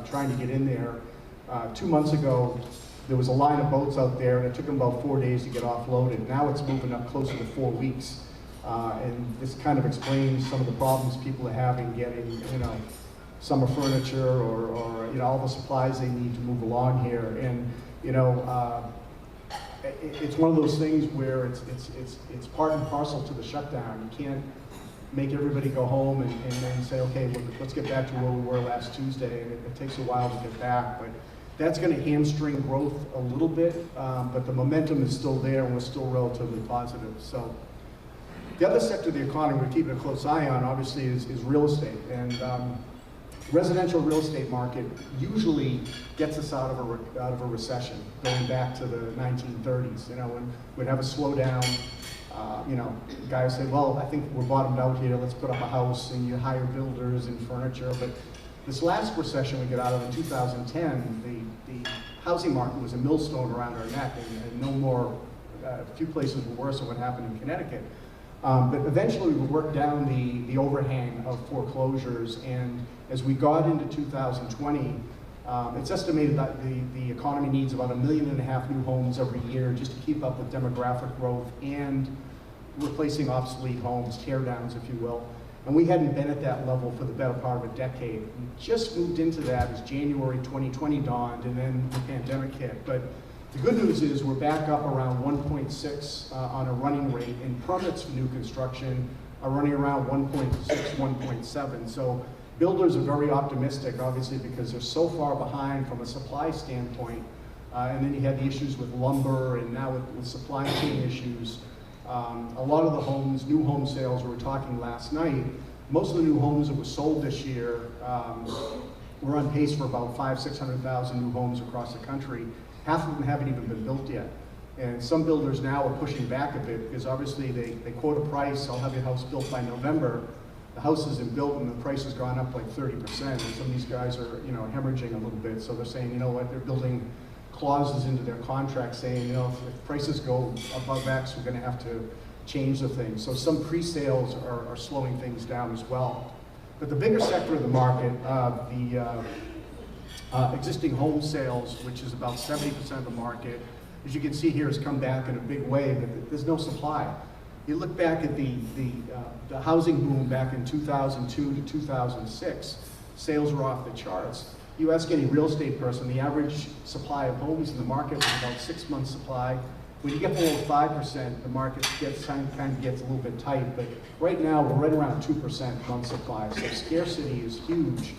[SPEAKER 4] trying to get in there. 2 months ago, there was a line of boats out there, and it took them about 4 days to get offloaded. Now it's moving up closer to 4 weeks. And this kind of explains some of the problems people are having getting, you know, summer furniture or you know, all the supplies they need to move along here. And you know, it's one of those things where it's part and parcel to the shutdown. You can't make everybody go home and then say, okay, well, let's get back to where we were last Tuesday. And it takes a while to get back, but that's going to hamstring growth a little bit. But the momentum is still there, and we're still relatively positive. So the other sector of the economy we're keeping a close eye on, obviously, is real estate. And residential real estate market usually gets us out of a recession, going back to the 1930s. You know, when we'd have a slowdown, you know, guys say, well, I think we're bottomed out here, let's put up a house, and you hire builders and furniture. But this last recession we got out of in 2010, the housing market was a millstone around our neck, and no more, a few places were worse than what happened in Connecticut. But eventually we worked down the overhang of foreclosures, and as we got into 2020, it's estimated that the economy needs about 1.5 million new homes every year just to keep up with demographic growth and replacing obsolete homes, tear downs, if you will. And we hadn't been at that level for the better part of a decade. We just moved into that as January 2020 dawned, and then the pandemic hit. But the good news is we're back up around 1.6 on a running rate, and permits for new construction are running around 1.6, 1.7. So builders are very optimistic, obviously, because they're so far behind from a supply standpoint. And then you had the issues with lumber, and now with supply chain issues. A lot of the homes, new home sales, we were talking last night, most of the new homes that were sold this year, we're on pace for about 600,000 new homes across the country. Half of them haven't even been built yet. And some builders now are pushing back a bit because obviously they quote a price, I'll have your house built by November. The house isn't built and the price has gone up like 30%. And some of these guys are, you know, hemorrhaging a little bit. So they're saying, you know what, they're building clauses into their contract saying, you know, if prices go above X, we're gonna have to change the thing. So some pre-sales are slowing things down as well. But the bigger sector of the market, existing home sales, which is about 70% of the market, as you can see here, has come back in a big way, but there's no supply. You look back at the housing boom back in 2002 to 2006, sales were off the charts. You ask any real estate person, the average supply of homes in the market was about 6 months supply. When you get below 5%, the market kind of gets a little bit tight, but right now we're right around 2% month supply, so scarcity is huge.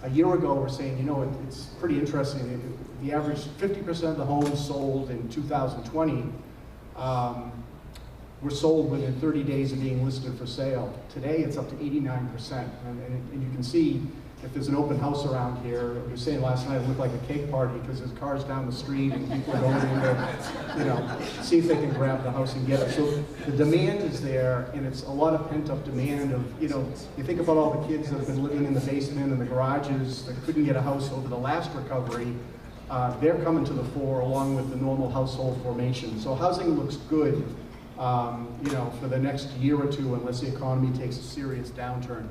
[SPEAKER 4] A year ago, we're saying, you know, it's pretty interesting. The average 50% of the homes sold in 2020 were sold within 30 days of being listed for sale. Today, it's up to 89%. And you can see if there's an open house around here, we were saying last night it looked like a cake party because there's cars down the street and people are going in there, you know, see if they can grab the house and get it. So the demand is there, and it's a lot of pent-up demand of, you know, you think about all the kids that have been living in the basement and the garages that couldn't get a house over the last recovery. They're coming to the fore along with the normal household formation. So housing looks good, you know, for the next year or two unless the economy takes a serious downturn.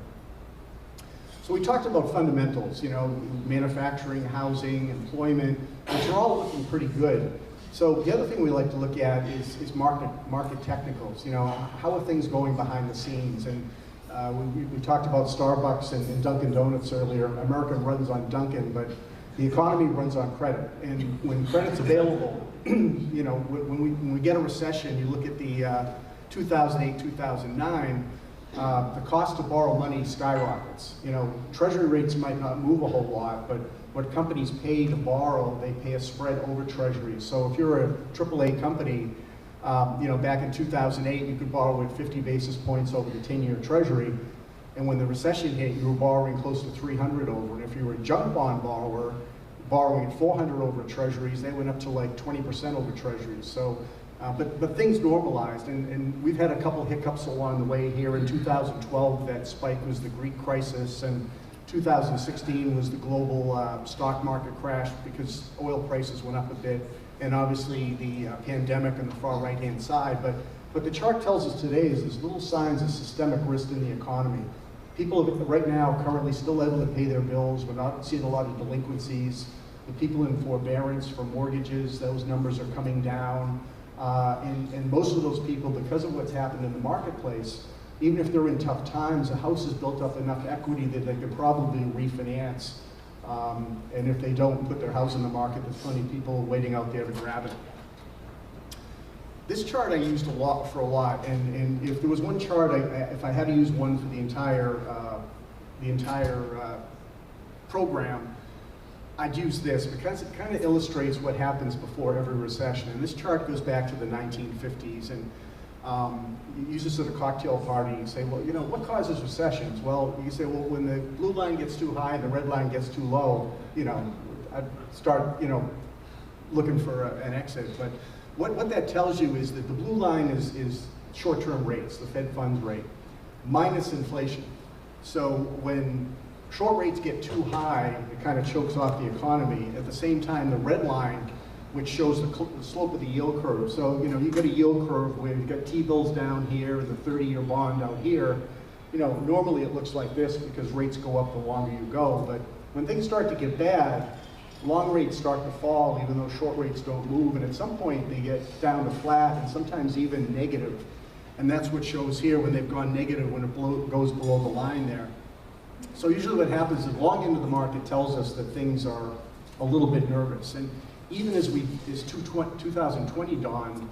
[SPEAKER 4] So we talked about fundamentals, you know, manufacturing, housing, employment, which are all looking pretty good. So the other thing we like to look at is market technicals. You know, how are things going behind the scenes? And we talked about Starbucks and Dunkin' Donuts earlier. America runs on Dunkin', but the economy runs on credit. And when credit's available, you know, when we get a recession, you look at the 2008, 2009, the cost to borrow money skyrockets. You know, treasury rates might not move a whole lot, but what companies pay to borrow, they pay a spread over treasuries. So if you're a AAA company, you know, back in 2008, you could borrow at 50 basis points over the 10-year treasury. And when the recession hit, you were borrowing close to 300 over. And if you were a junk bond borrower, borrowing at 400 over treasuries, they went up to like 20% over treasuries. So, but things normalized, and we've had a couple hiccups along the way here. In 2012, that spike was the Greek crisis, and 2016 was the global stock market crash because oil prices went up a bit, and obviously the pandemic on the far right-hand side. But the chart tells us today is there's little signs of systemic risk in the economy. People right now are currently still able to pay their bills. We're not seeing a lot of delinquencies. The people in forbearance for mortgages, those numbers are coming down. And most of those people, because of what's happened in the marketplace, even if they're in tough times, a house has built up enough equity that they could probably refinance. And if they don't put their house in the market, there's plenty of people waiting out there to grab it. This chart I used a lot, and if there was one chart, if I had to use one for the entire program, I'd use this because it kind of illustrates what happens before every recession. And this chart goes back to the 1950s, and you use this at a cocktail party. You say, well, you know, what causes recessions? Well, you say, well, when the blue line gets too high and the red line gets too low, you know, I'd start, you know, looking for an exit. But what that tells you is that the blue line is short-term rates, the Fed funds rate, minus inflation. So when short rates get too high, it kind of chokes off the economy. At the same time, the red line, which shows the slope of the yield curve. So, you know, you've got a yield curve where you've got T-bills down here and the 30-year bond out here. You know, normally it looks like this because rates go up the longer you go. But when things start to get bad, long rates start to fall, even though short rates don't move. And at some point, they get down to flat and sometimes even negative. And that's what shows here when they've gone negative, when it goes below the line there. So usually what happens is long into the market tells us that things are a little bit nervous. And even as 2020 dawned,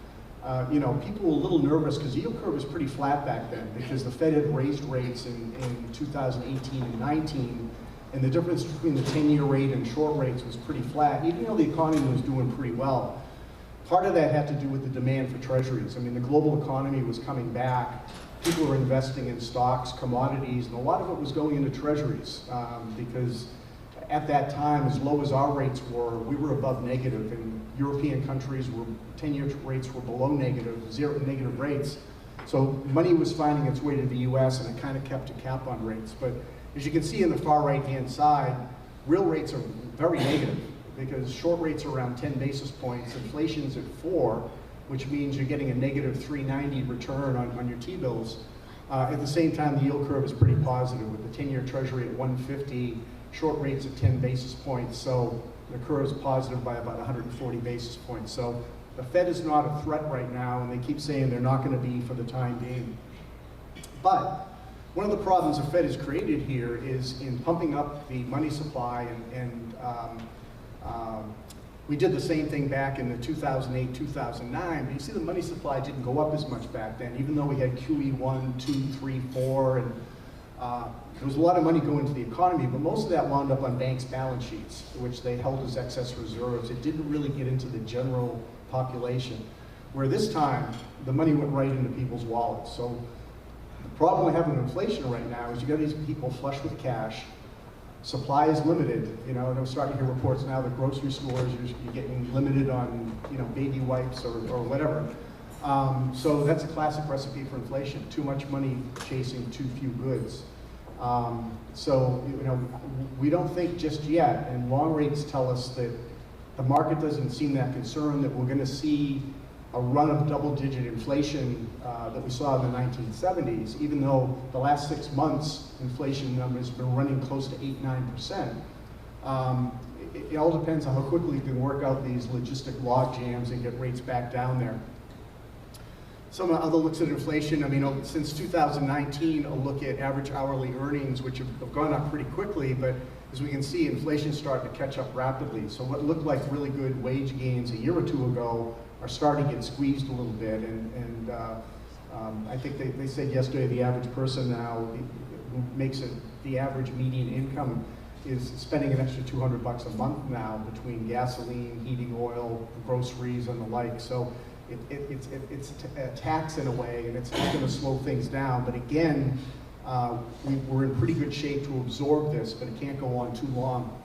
[SPEAKER 4] you know, people were a little nervous because the yield curve was pretty flat back then because the Fed had raised rates in 2018 and 19, and the difference between the 10-year rate and short rates was pretty flat, even though the economy was doing pretty well. Part of that had to do with the demand for treasuries. I mean, the global economy was coming back, people were investing in stocks, commodities, and a lot of it was going into treasuries because at that time, as low as our rates were, we were above negative, and European countries were 10-year rates were below negative, negative rates. So money was finding its way to the US, and it kind of kept a cap on rates. But as you can see in the far right-hand side, real rates are very negative because short rates are around 10 basis points, inflation's at 4, which means you're getting a negative 390 return on your T-bills. At the same time, the yield curve is pretty positive with the 10-year treasury at 150, short rates at 10 basis points, so the curve is positive by about 140 basis points. So the Fed is not a threat right now, and they keep saying they're not going to be for the time being. But one of the problems the Fed has created here is in pumping up the money supply, and we did the same thing back in the 2008, 2009, but you see the money supply didn't go up as much back then, even though we had QE1, 2, 3, 4, and there was a lot of money going to the economy, but most of that wound up on banks' balance sheets, which they held as excess reserves. It didn't really get into the general population, where this time, the money went right into people's wallets. So the problem with having inflation right now is you got these people flush with cash, supply is limited, you know, and I'm starting to hear reports now that grocery stores, you're getting limited on, you know, baby wipes or whatever. So that's a classic recipe for inflation, too much money chasing too few goods. So, you know, we don't think just yet, and long rates tell us that the market doesn't seem that concerned that we're going to see a run of double-digit inflation that we saw in the 1970s, even though the last 6 months inflation numbers have been running close to 8–9%. It all depends on how quickly you can work out these logistic log jams and get rates back down there. Some other looks at inflation, I mean, since 2019, a look at average hourly earnings, which have gone up pretty quickly, but as we can see, inflation started to catch up rapidly. So what looked like really good wage gains a year or two ago are starting to get squeezed a little bit, and I think they said yesterday the average person now who makes the average median income is spending an extra $200 a month now between gasoline, heating oil, groceries, and the like. So it's a tax in a way, and it's going to slow things down. But again, we're in pretty good shape to absorb this, but it can't go on too long.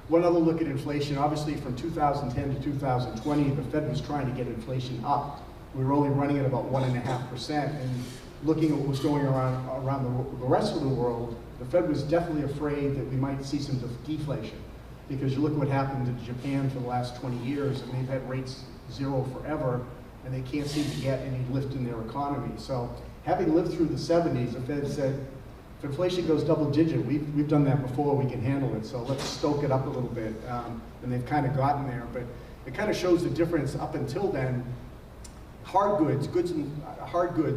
[SPEAKER 4] One other look at inflation, obviously from 2010 to 2020, the Fed was trying to get inflation up. We were only running at about 1.5%, and looking at what was going around the rest of the world, the Fed was definitely afraid that we might see some deflation, because you look at what happened to Japan for the last 20 years, and they've had rates zero forever, and they can't seem to get any lift in their economy. So having lived through the 70s, the Fed said, if inflation goes double digit, we've done that before, we can handle it, so let's stoke it up a little bit. And they've kind of gotten there, but it kind of shows the difference. Up until then, hard goods,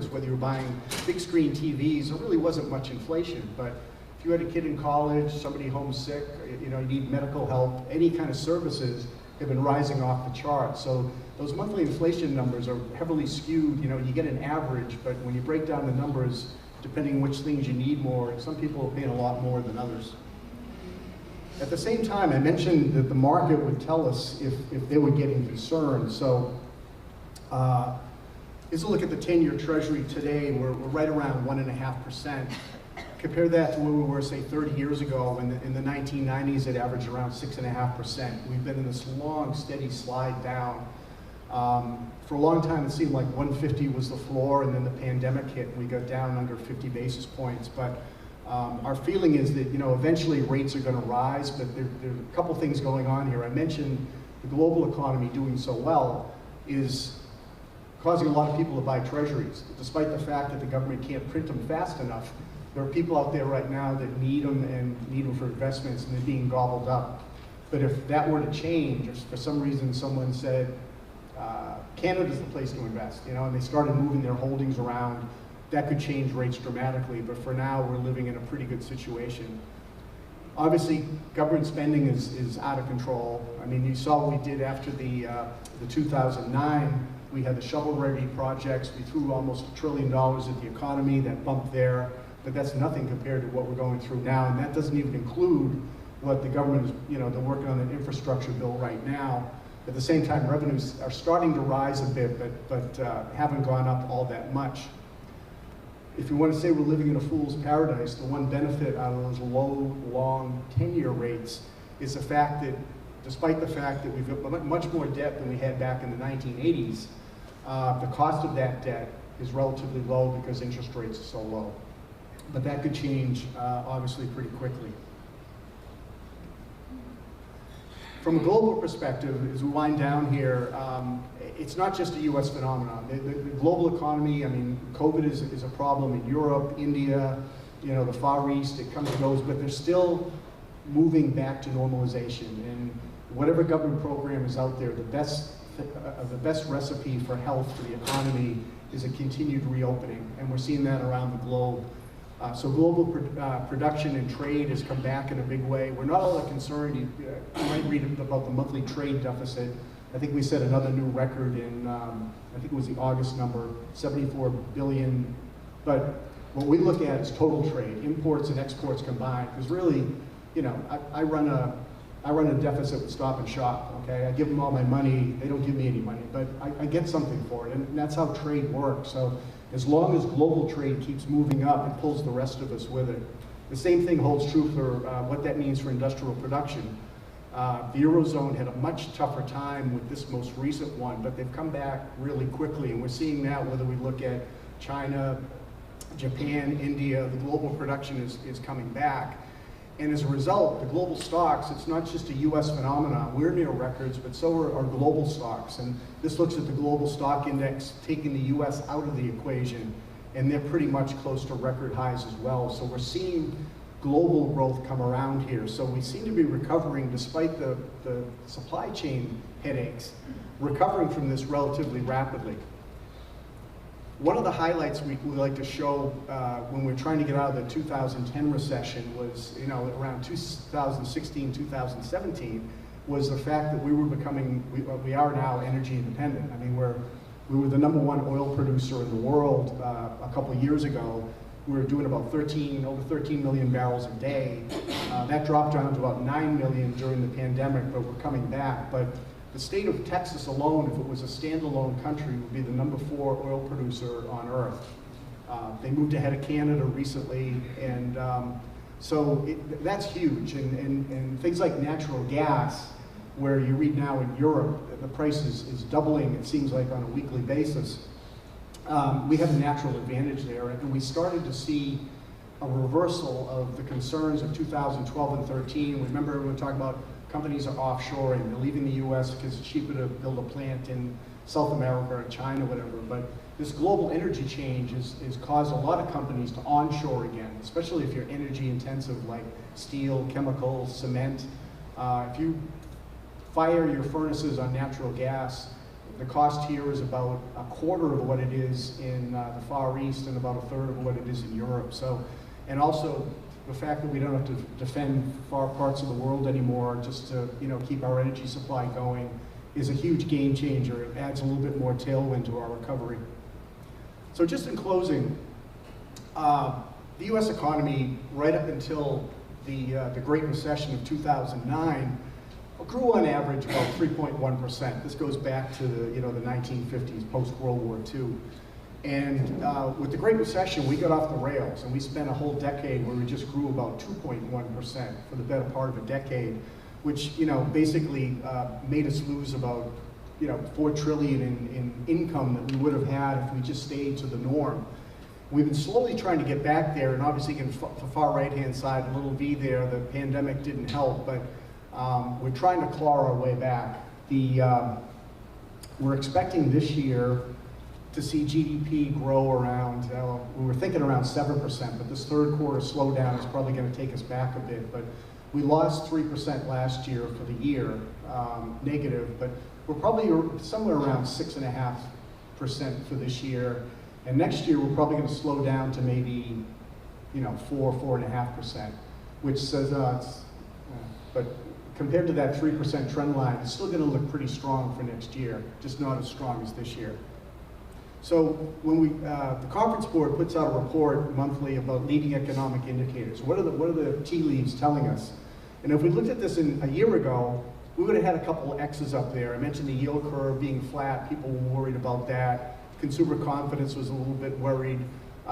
[SPEAKER 4] whether you're buying big screen TVs, there really wasn't much inflation. But if you had a kid in college, somebody homesick, you know, you need medical help, any kind of services have been rising off the charts. So those monthly inflation numbers are heavily skewed. You know, you get an average, but when you break down the numbers, depending which things you need more, some people are paying a lot more than others. At the same time, I mentioned that the market would tell us if they were getting concerned. So here's a look at the 10-year treasury today. We're right around 1.5%. Compare that to where we were, say, 30 years ago. In the 1990s, it averaged around 6.5%. We've been in this long, steady slide down. For a long time, it seemed like 150 was the floor, and then the pandemic hit, and we got down under 50 basis points. But our feeling is that, you know, eventually rates are going to rise, but there are a couple things going on here. I mentioned the global economy doing so well is causing a lot of people to buy treasuries, despite the fact that the government can't print them fast enough. There are people out there right now that need them and need them for investments, and they're being gobbled up. But if that were to change, or for some reason someone said, Canada's the place to invest, you know, and they started moving their holdings around, that could change rates dramatically. But for now, we're living in a pretty good situation. Obviously, government spending is out of control. I mean, you saw what we did after the 2009. We had the shovel-ready projects. We threw almost $1 trillion at the economy, that bump there. But that's nothing compared to what we're going through now, and that doesn't even include what the government is, you know, they're working on an infrastructure bill right now. At the same time, revenues are starting to rise a bit, but haven't gone up all that much. if you want to say we're living in a fool's paradise, the one benefit out of those low, long 10-year rates is the fact that, despite the fact that we've got much more debt than we had back in the 1980s, the cost of that debt is relatively low because interest rates are so low. But that could change, obviously, pretty quickly. From a global perspective, as we wind down here, it's not just a US phenomenon. The global economy, I mean, COVID is a problem in Europe, India, the Far East, it comes and goes, but they're still moving back to normalization. And whatever government program is out there, the best recipe for health for the economy is a continued reopening, and we're seeing that around the globe. So global production and trade has come back in a big way. We're not all that concerned. You might read about the monthly trade deficit. I think we set another new record in, I think it was the August number, 74 billion. But what we look at is total trade, imports and exports combined. Because really, I run a deficit with Stop and Shop, okay? I give them all my money, they don't give me any money, but I get something for it, and that's how trade works. So as long as global trade keeps moving up, it pulls the rest of us with it. The same thing holds true for what that means for industrial production. The Eurozone had a much tougher time with this most recent one, but they've come back really quickly, and we're seeing that whether we look at China, Japan, India, the global production is coming back. And as a result, the global stocks, it's not just a US phenomenon. We're near records, but so are our global stocks. And this looks at the global stock index, taking the US out of the equation, and they're pretty much close to record highs as well. So we're seeing global growth come around here. So we seem to be recovering, despite the supply chain headaches, recovering from this relatively rapidly. One of the highlights we like to show when we're trying to get out of the 2010 recession was, around 2016, 2017, was the fact that we are now energy independent. I mean, we were the #1 oil producer in the world a couple of years ago. We were doing about over 13 million barrels a day. That dropped down to about 9 million during the pandemic, but we're coming back. But the state of Texas alone, if it was a standalone country, would be the #4 oil producer on earth. They moved ahead of Canada recently, and so that's huge. And things like natural gas, where you read now in Europe, the price is doubling, it seems like, on a weekly basis. We have a natural advantage there, and we started to see a reversal of the concerns of 2012 and 13. Remember everyone talking about companies are offshoring, they're leaving the US because it's cheaper to build a plant in South America or China, whatever. But this global energy change has caused a lot of companies to onshore again, especially if you're energy intensive, like steel, chemicals, cement. If you fire your furnaces on natural gas, the cost here is about a quarter of what it is in the Far East and about a third of what it is in Europe. So, and also the fact that we don't have to defend far parts of the world anymore just to keep our energy supply going is a huge game changer. It adds a little bit more tailwind to our recovery. So just in closing, the US economy, right up until the Great Recession of 2009, grew on average about 3.1%. This goes back to the 1950s, post-World War II. And with the Great Recession, we got off the rails, and we spent a whole decade where we just grew about 2.1% for the better part of a decade, which basically made us lose about $4 trillion in income that we would have had if we just stayed to the norm. We've been slowly trying to get back there, and obviously, the far right-hand side, a little V there, the pandemic didn't help, but we're trying to claw our way back. We're expecting this year to see GDP grow around, we were thinking around 7%, but this third quarter slowdown is probably going to take us back a bit. But we lost 3% last year for the year, negative, but we're probably somewhere around 6.5% for this year. And next year, we're probably going to slow down to maybe, 4.5%, which says, but compared to that 3% trend line, it's still going to look pretty strong for next year, just not as strong as this year. So when the Conference Board puts out a report monthly about leading economic indicators, what are the tea leaves telling us? And if we looked at this a year ago, we would have had a couple of X's up there. I mentioned the yield curve being flat, people were worried about that. Consumer confidence was a little bit worried.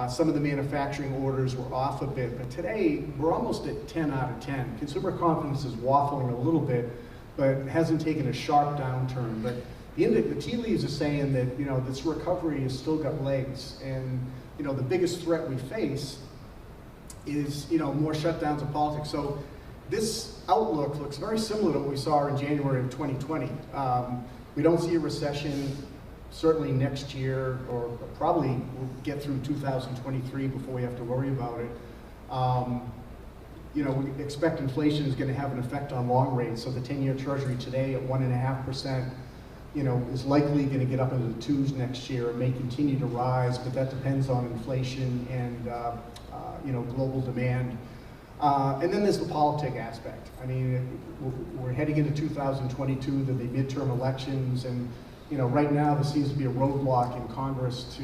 [SPEAKER 4] Some of the manufacturing orders were off a bit, but today we're almost at 10 out of 10. Consumer confidence is waffling a little bit, but hasn't taken a sharp downturn. But the tea leaves are saying that, you know, this recovery has still got legs, and, you know, the biggest threat we face is, you know, more shutdowns of politics. So this outlook looks very similar to what we saw in January of 2020. We don't see a recession certainly next year, or probably we'll get through 2023 before we have to worry about it. You know, we expect inflation is going to have an effect on long rates. So the 10-year Treasury today at 1.5%, you know, is likely going to get up into the 2s next year. It may continue to rise, but that depends on inflation and you know, global demand. And then there's the politic aspect. I mean, we're heading into 2022, the midterm elections, and, you know, right now there seems to be a roadblock in Congress to,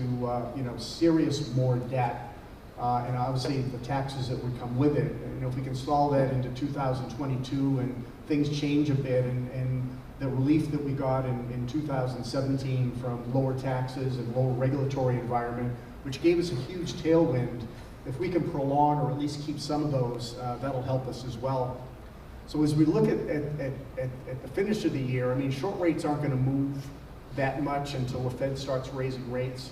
[SPEAKER 4] you know, serious more debt, and obviously the taxes that would come with it. And, you know, if we can stall that into 2022 and things change a bit, and the relief that we got in 2017 from lower taxes and lower regulatory environment, which gave us a huge tailwind, if we can prolong or at least keep some of those, that'll help us as well. So as we look at the finish of the year, I mean, short rates aren't going to move that much until the Fed starts raising rates.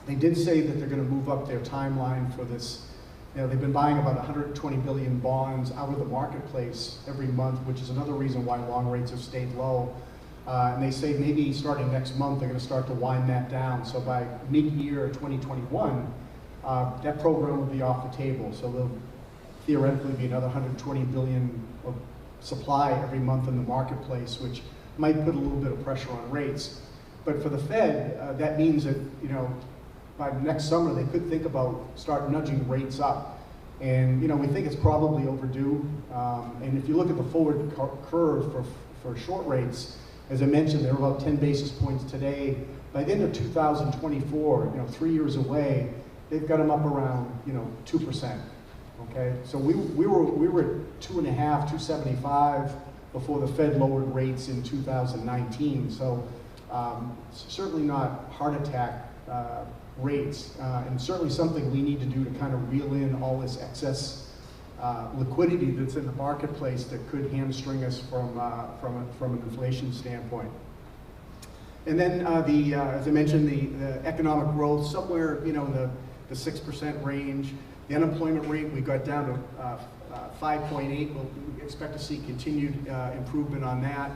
[SPEAKER 4] They did say that they're going to move up their timeline for this. You know, they've been buying about 120 billion bonds out of the marketplace every month, which is another reason why long rates have stayed low. And they say maybe starting next month they're going to start to wind that down. So by mid-year 2021, that program will be off the table. So there'll theoretically be another 120 billion of supply every month in the marketplace, which might put a little bit of pressure on rates. But for the Fed, that means that, you know, by next summer they could think about start nudging rates up. And, you know, we think it's probably overdue. And if you look at the forward curve for short rates, as I mentioned, they're about 10 basis points today. By the end of 2024, you know, 3 years away, they've got them up around, you know, 2%. Okay, so we were at 2.5, 275 before the Fed lowered rates in 2019. So certainly not heart attack rates, and certainly something we need to do to kind of reel in all this excess liquidity that's in the marketplace that could hamstring us from an inflation standpoint. And then as I mentioned, the economic growth somewhere, you know, in the 6% range. The unemployment rate, we got down to 5.8. We'll expect to see continued improvement on that.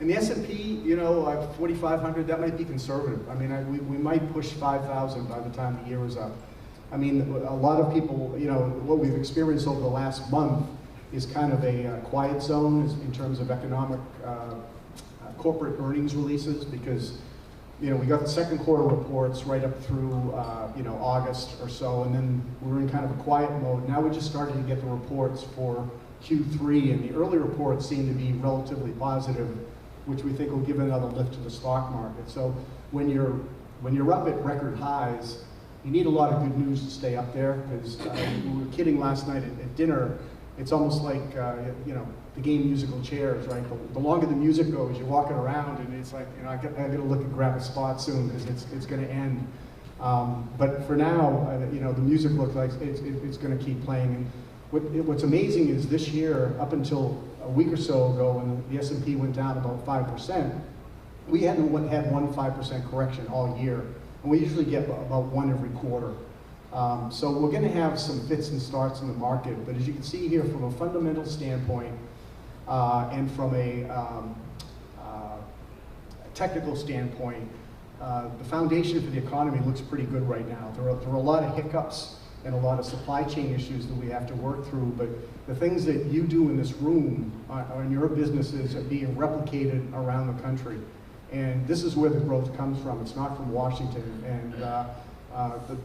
[SPEAKER 4] And the S&P, you know, 4,500, that might be conservative. I mean, we might push 5,000 by the time the year is up. I mean, a lot of people, you know, what we've experienced over the last month is kind of a quiet zone in terms of economic corporate earnings releases, because, you know, we got the second quarter reports right up through, you know, August or so, and then we were in kind of a quiet mode. Now we're just starting to get the reports for Q3, and the early reports seem to be relatively positive, which we think will give another lift to the stock market. So when you're up at record highs, you need a lot of good news to stay up there, because we were kidding last night at dinner. It's almost like, you know, the game musical chairs, right? The longer the music goes, you're walking around and it's like, you know, I gotta look and grab a spot soon because it's gonna end. But for now, you know, the music looks like it's gonna keep playing. And what's amazing is this year, up until a week or so ago, when the S&P went down about 5%, we hadn't had one 5% correction all year. And we usually get about one every quarter. So we're going to have some fits and starts in the market, but as you can see here, from a fundamental standpoint and from a technical standpoint, the foundation for the economy looks pretty good right now. There are a lot of hiccups and a lot of supply chain issues that we have to work through, but the things that you do in this room in your businesses are being replicated around the country. And this is where the growth comes from. It's not from Washington. And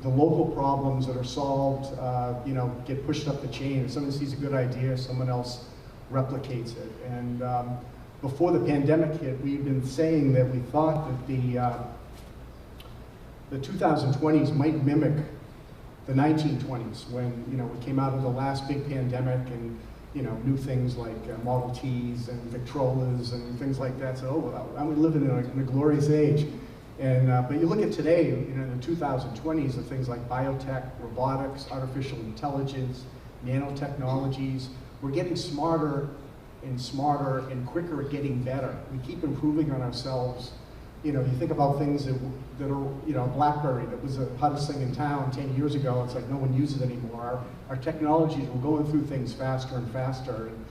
[SPEAKER 4] the local problems that are solved, you know, get pushed up the chain. If someone sees a good idea, someone else replicates it. And before the pandemic hit, we've been saying that we thought that the 2020s might mimic the 1920s, when, you know, we came out of the last big pandemic and, you know, new things like Model Ts and Victrolas and things like that. So, oh, well, I'm living in a glorious age. But you look at today, in the 2020s, of things like biotech, robotics, artificial intelligence, nanotechnologies. We're getting smarter and quicker at getting better. We keep improving on ourselves. You think about things that are, BlackBerry, that was the hottest thing in town 10 years ago. It's like no one uses it anymore. Our technologies, we're going through things faster and faster. And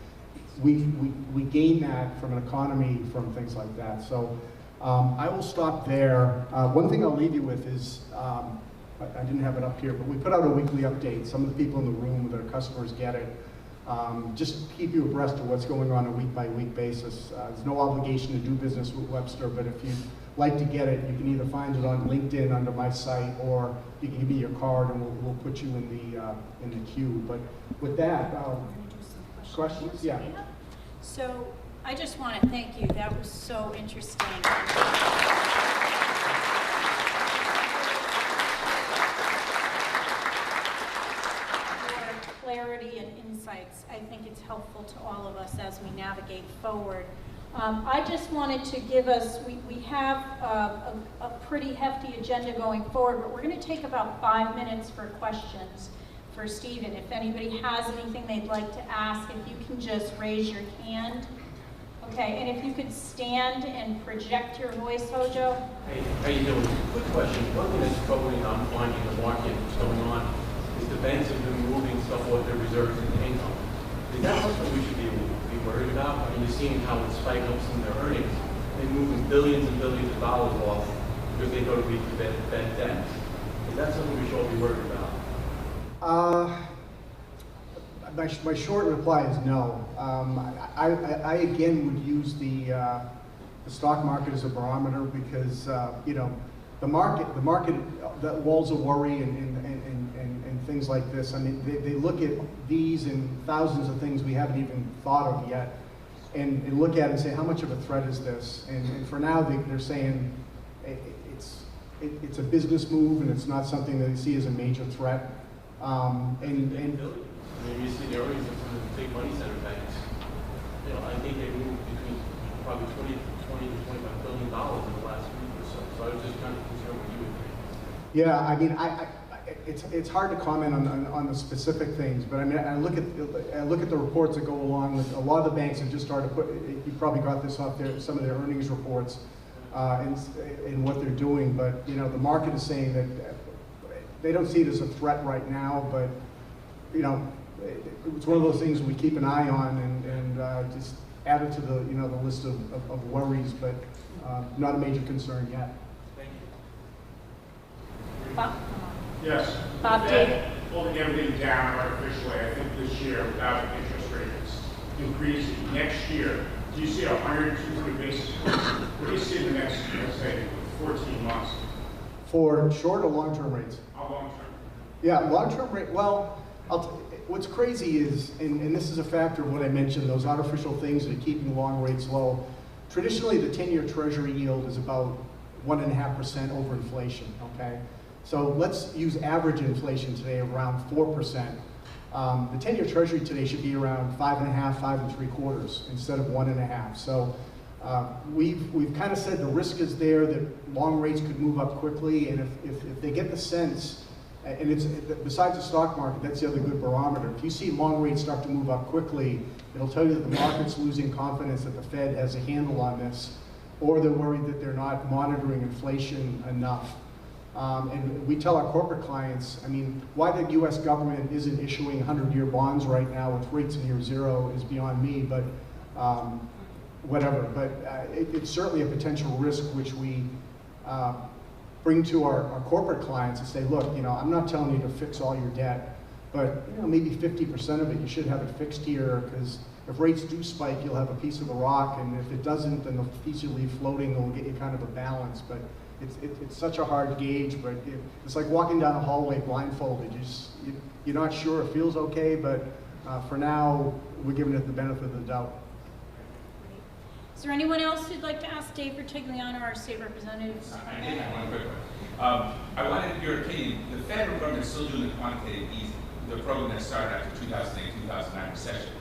[SPEAKER 4] we gain that from an economy, from things like that. So I will stop there. One thing I'll leave you with is, I didn't have it up here, but we put out a weekly update. Some of the people in the room with our customers get it. Just to keep you abreast of what's going on a week-by-week basis. There's no obligation to do business with Webster, but if you'd like to get it, you can either find it on LinkedIn under my site, or you can give me your card and we'll put you in the queue. But with that, questions? Yeah.
[SPEAKER 1] So I just want to thank you. That was so interesting. Clarity and insights. I think it's helpful to all of us as we navigate forward. I just wanted to give us, we have a pretty hefty agenda going forward, but we're going to take about 5 minutes for questions for Stephen. If anybody has anything they'd like to ask, if you can just raise your hand. Okay, and if you could stand and project your voice, Hojo.
[SPEAKER 5] Hey, how you doing? Quick question. One thing that's troubling on finding the market, what's going on, is the banks have been moving stuff off their reserves and income. Is that something we should be worried about? I mean, you're seeing how it's spiking up some of their earnings. They're moving billions and billions of dollars off because they go to be bad debt. Is that something we should all be worried about?
[SPEAKER 4] My short reply is no. I again would use the stock market as a barometer because the market, the walls of worry and things like this. I mean, they look at these and thousands of things we haven't even thought of yet, and look at it and say, how much of a threat is this? And for now, they're saying it's a business move and it's not something that they see as a major threat.
[SPEAKER 5] I mean, you see the earnings of some of the big money center banks. I think they moved between probably $20 to $25 billion in the last week or so. So I was just kind of concerned what you would think.
[SPEAKER 4] Yeah, I mean, it's hard to comment on the specific things, but I mean, I look at the reports that go along with a lot of the banks have just started to put. You probably got this off some of their earnings reports and what they're doing, but the market is saying that they don't see it as a threat right now, but it's one of those things we keep an eye on and just add it to the the list of worries, but not a major concern yet.
[SPEAKER 5] Thank you.
[SPEAKER 1] Bob?
[SPEAKER 6] Yes.
[SPEAKER 1] Bob, David?
[SPEAKER 6] Holding everything down artificially, I think this year, without interest rates increasing. Next year, do you see 100, 200 basis points? What do you see in the next, let's say, 14 months?
[SPEAKER 4] For short or long-term rates?
[SPEAKER 6] Long-term.
[SPEAKER 4] Yeah, long-term rate, well, what's crazy is, and this is a factor of what I mentioned, those artificial things that are keeping long rates low. Traditionally, the 10-year Treasury yield is about 1.5% over inflation, okay? So let's use average inflation today around 4%. The 10-year Treasury today should be around 5.5, 5 3/4 instead of 1.5. So we've kind of said the risk is there that long rates could move up quickly, and if they get the sense, and it's besides the stock market, that's the other good barometer. If you see long rates start to move up quickly, it'll tell you that the market's losing confidence that the Fed has a handle on this, or they're worried that they're not monitoring inflation enough. And we tell our corporate clients, I mean, why the U.S. government isn't issuing 100-year bonds right now with rates near zero is beyond me, but whatever. But it's certainly a potential risk which we bring to our corporate clients and say, look, I'm not telling you to fix all your debt, but maybe 50% of it you should have it fixed here, because if rates do spike, you'll have a piece of the rock, and if it doesn't, then the piece you leave floating will get you kind of a balance. But it's such a hard gauge, but it's like walking down a hallway blindfolded. You're not sure, it feels okay, but for now, we're giving it the benefit of the doubt.
[SPEAKER 1] Is there anyone else who'd like to ask Dave Bertigliano, our state representative?
[SPEAKER 7] I did have one quick one. I wanted your opinion. The federal government is still doing the quantitative easing, the program that started after 2008, 2009 recession.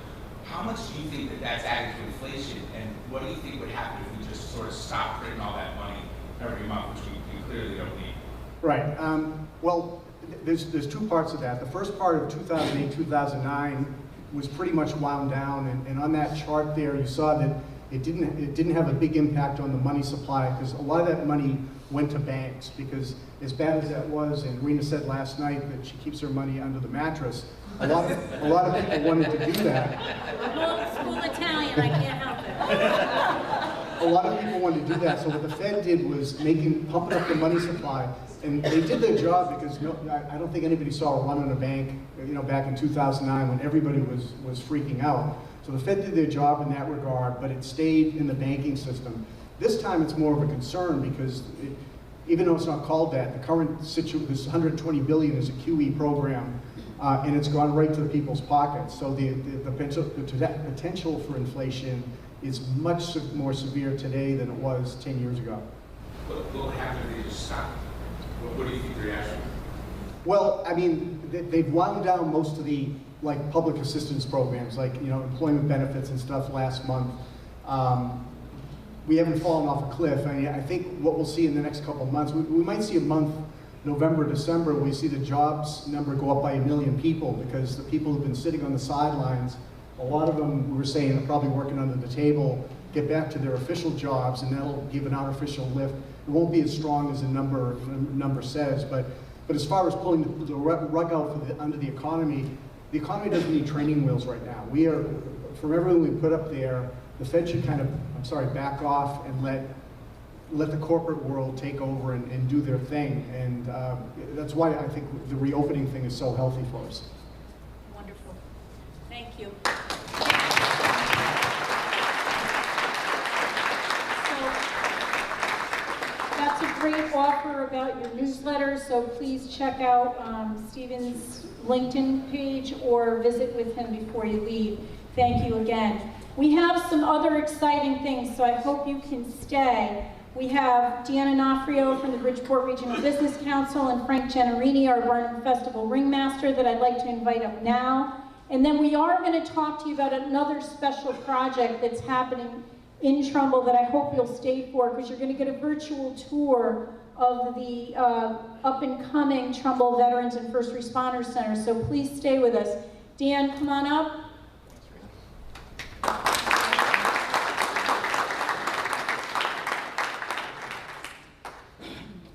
[SPEAKER 7] How much do you think that's added to inflation, and what do you think would happen if we just sort of stopped printing all that money every month, which we clearly don't need.
[SPEAKER 4] Right. Well, there's two parts of that. The first part of 2008, 2009 was pretty much wound down, and on that chart there, you saw that it didn't have a big impact on the money supply, because a lot of that money went to banks, because as bad as that was, and Rena said last night that she keeps her money under the mattress, a lot of people wanted to do that.
[SPEAKER 1] I'm old school Italian, I can't help it.
[SPEAKER 4] A lot of people wanted to do that, so what the Fed did was pumping up the money supply, and they did their job, because I don't think anybody saw a run on a bank, back in 2009 when everybody was freaking out. So the Fed did their job in that regard, but it stayed in the banking system. This time it's more of a concern, because even though it's not called that, the current situation, this 120 billion is a QE program, and it's gone right to the people's pockets. So the potential for inflation is much more severe today than it was 10 years ago.
[SPEAKER 7] What will happen if they just stop? What do you think the reaction?
[SPEAKER 4] Well, I mean, they've wound down most of the public assistance programs, employment benefits and stuff last month. We haven't fallen off a cliff. I mean, I think what we'll see in the next couple of months, we might see a month, November, December, we see the jobs number go up by 1 million people, because the people who've been sitting on the sidelines, a lot of them, we were saying, are probably working under the table, get back to their official jobs, and that'll give an artificial lift. It won't be as strong as the number says, but as far as pulling the rug out under the economy doesn't need training wheels right now. We are, from everything we put up there, the Fed should kind of, back off and let the corporate world take over and do their thing. And that's why I think the reopening thing is so healthy for us.
[SPEAKER 1] Wonderful. Thank you. That's a great offer about your newsletter, so please check out Stephen's LinkedIn page or visit with him before you leave. Thank you again. We have some other exciting things, so I hope you can stay. We have Deanna Nofrio from the Bridgeport Regional Business Council and Frank Gennarini, our Barnum Festival ringmaster, that I'd like to invite up now. And then we are going to talk to you about another special project that's happening in Trumbull that I hope you'll stay for, because you're going to get a virtual tour of the up-and-coming Trumbull Veterans and First Responders Center. So please stay with us. Dan, come on up.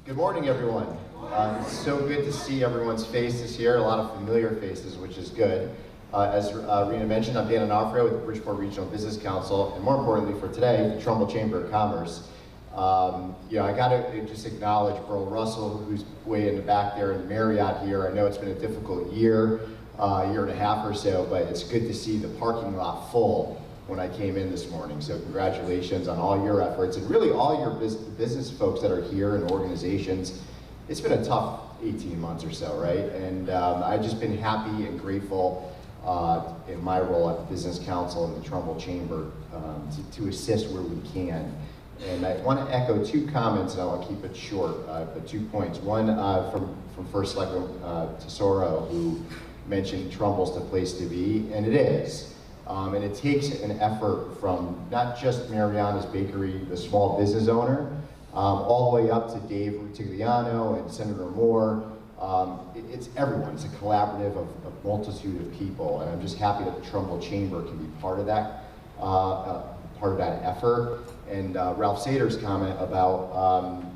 [SPEAKER 8] Good morning, everyone. It's so good to see everyone's faces here, a lot of familiar faces, which is good. As Rena mentioned, I'm Dan Onofrio with the Bridgeport Regional Business Council, and more importantly for today, the Trumbull Chamber of Commerce. I got to just acknowledge Burl Russell, who's way in the back there in the Marriott here. I know it's been a difficult year and a half or so, but it's good to see the parking lot full when I came in this morning. So congratulations on all your efforts, and really all your business folks that are here and organizations. It's been a tough 18 months or so, right? And I've just been happy and grateful in my role at the Business Council and the Trumbull Chamber to assist where we can. And I want to echo two comments, and I'll keep it short, but 2 points. One from First Selectman Tesoro, who mentioned Trumbull's the place to be, and it is. And it takes an effort from not just Mariana's Bakery, the small business owner, all the way up to Dave Rutigliano and Senator Moore. It's everyone. It's a collaborative of a multitude of people, and I'm just happy that the Trumbull Chamber can be part of that effort. And Ralph Sater's comment about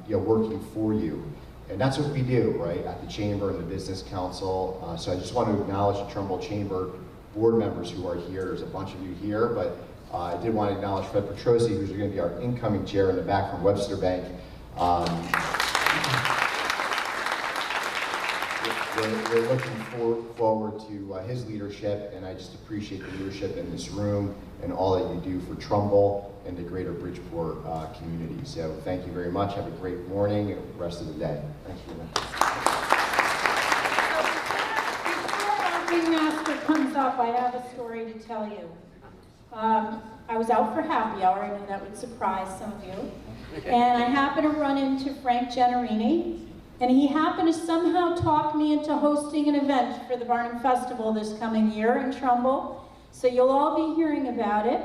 [SPEAKER 8] working for you, and that's what we do, right, at the Chamber and the Business Council. So I just want to acknowledge the Trumbull Chamber board members who are here. There's a bunch of you here, but I did want to acknowledge Fred Petrosi, who's going to be our incoming chair in the back from Webster Bank. We're looking forward to his leadership, and I just appreciate the leadership in this room and all that you do for Trumbull and the greater Bridgeport community. So thank you very much. Have a great morning and the rest of the day. Thanks for that.
[SPEAKER 1] Ringmaster comes up, I have a story to tell you. I was out for happy hour. I know that would surprise some of you. And I happened to run into Frank Gennarini, and he happened to somehow talk me into hosting an event for the Barnum Festival this coming year in Trumbull. So you'll all be hearing about it.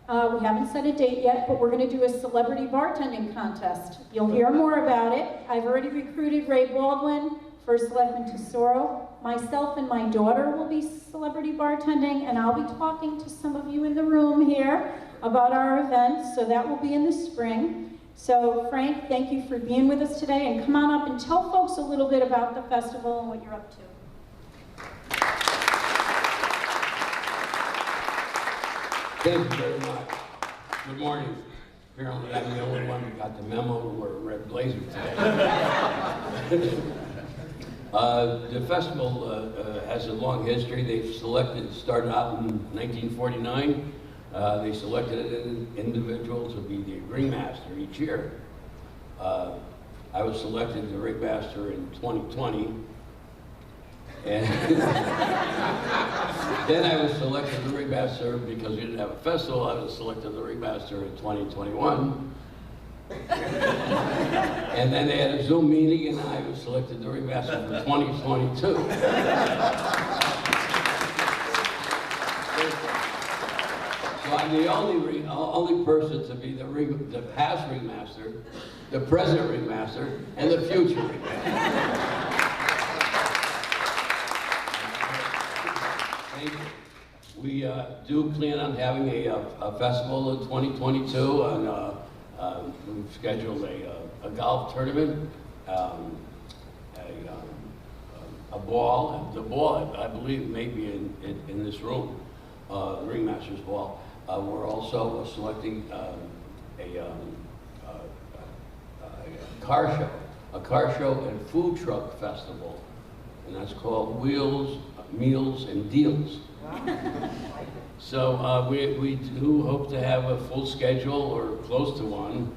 [SPEAKER 1] We haven't set a date yet, but we're going to do a celebrity bartending contest. You'll hear more about it. I've already recruited Ray Baldwin, First Selectman Tesoro. Myself and my daughter will be celebrity bartending, and I'll be talking to some of you in the room here about our events, so that will be in the spring. So Frank, thank you for being with us today, and come on up and tell folks a little bit about the festival and what you're up to.
[SPEAKER 9] Thank you very much. Good morning. Apparently I'm the only one that got the memo to wear a red blazer today. The festival has a long history. They've started out in 1949. They selected an individual to be the ringmaster each year. I was selected the ringmaster in 2020. And then I was selected the ringmaster because we didn't have a festival. I was selected the ringmaster in 2021. And then they had a Zoom meeting and I was selected the ringmaster for 2022. So I'm the only person to be the past ringmaster, the present ringmaster, and the future ringmaster. We do plan on having a festival in 2022, and we've scheduled a golf tournament, a ball. The ball, I believe, may be in this room, the Ringmaster's Ball. We're also selecting a car show and food truck festival, and that's called Wheels, Meals, and Deals. So we do hope to have a full schedule or close to one,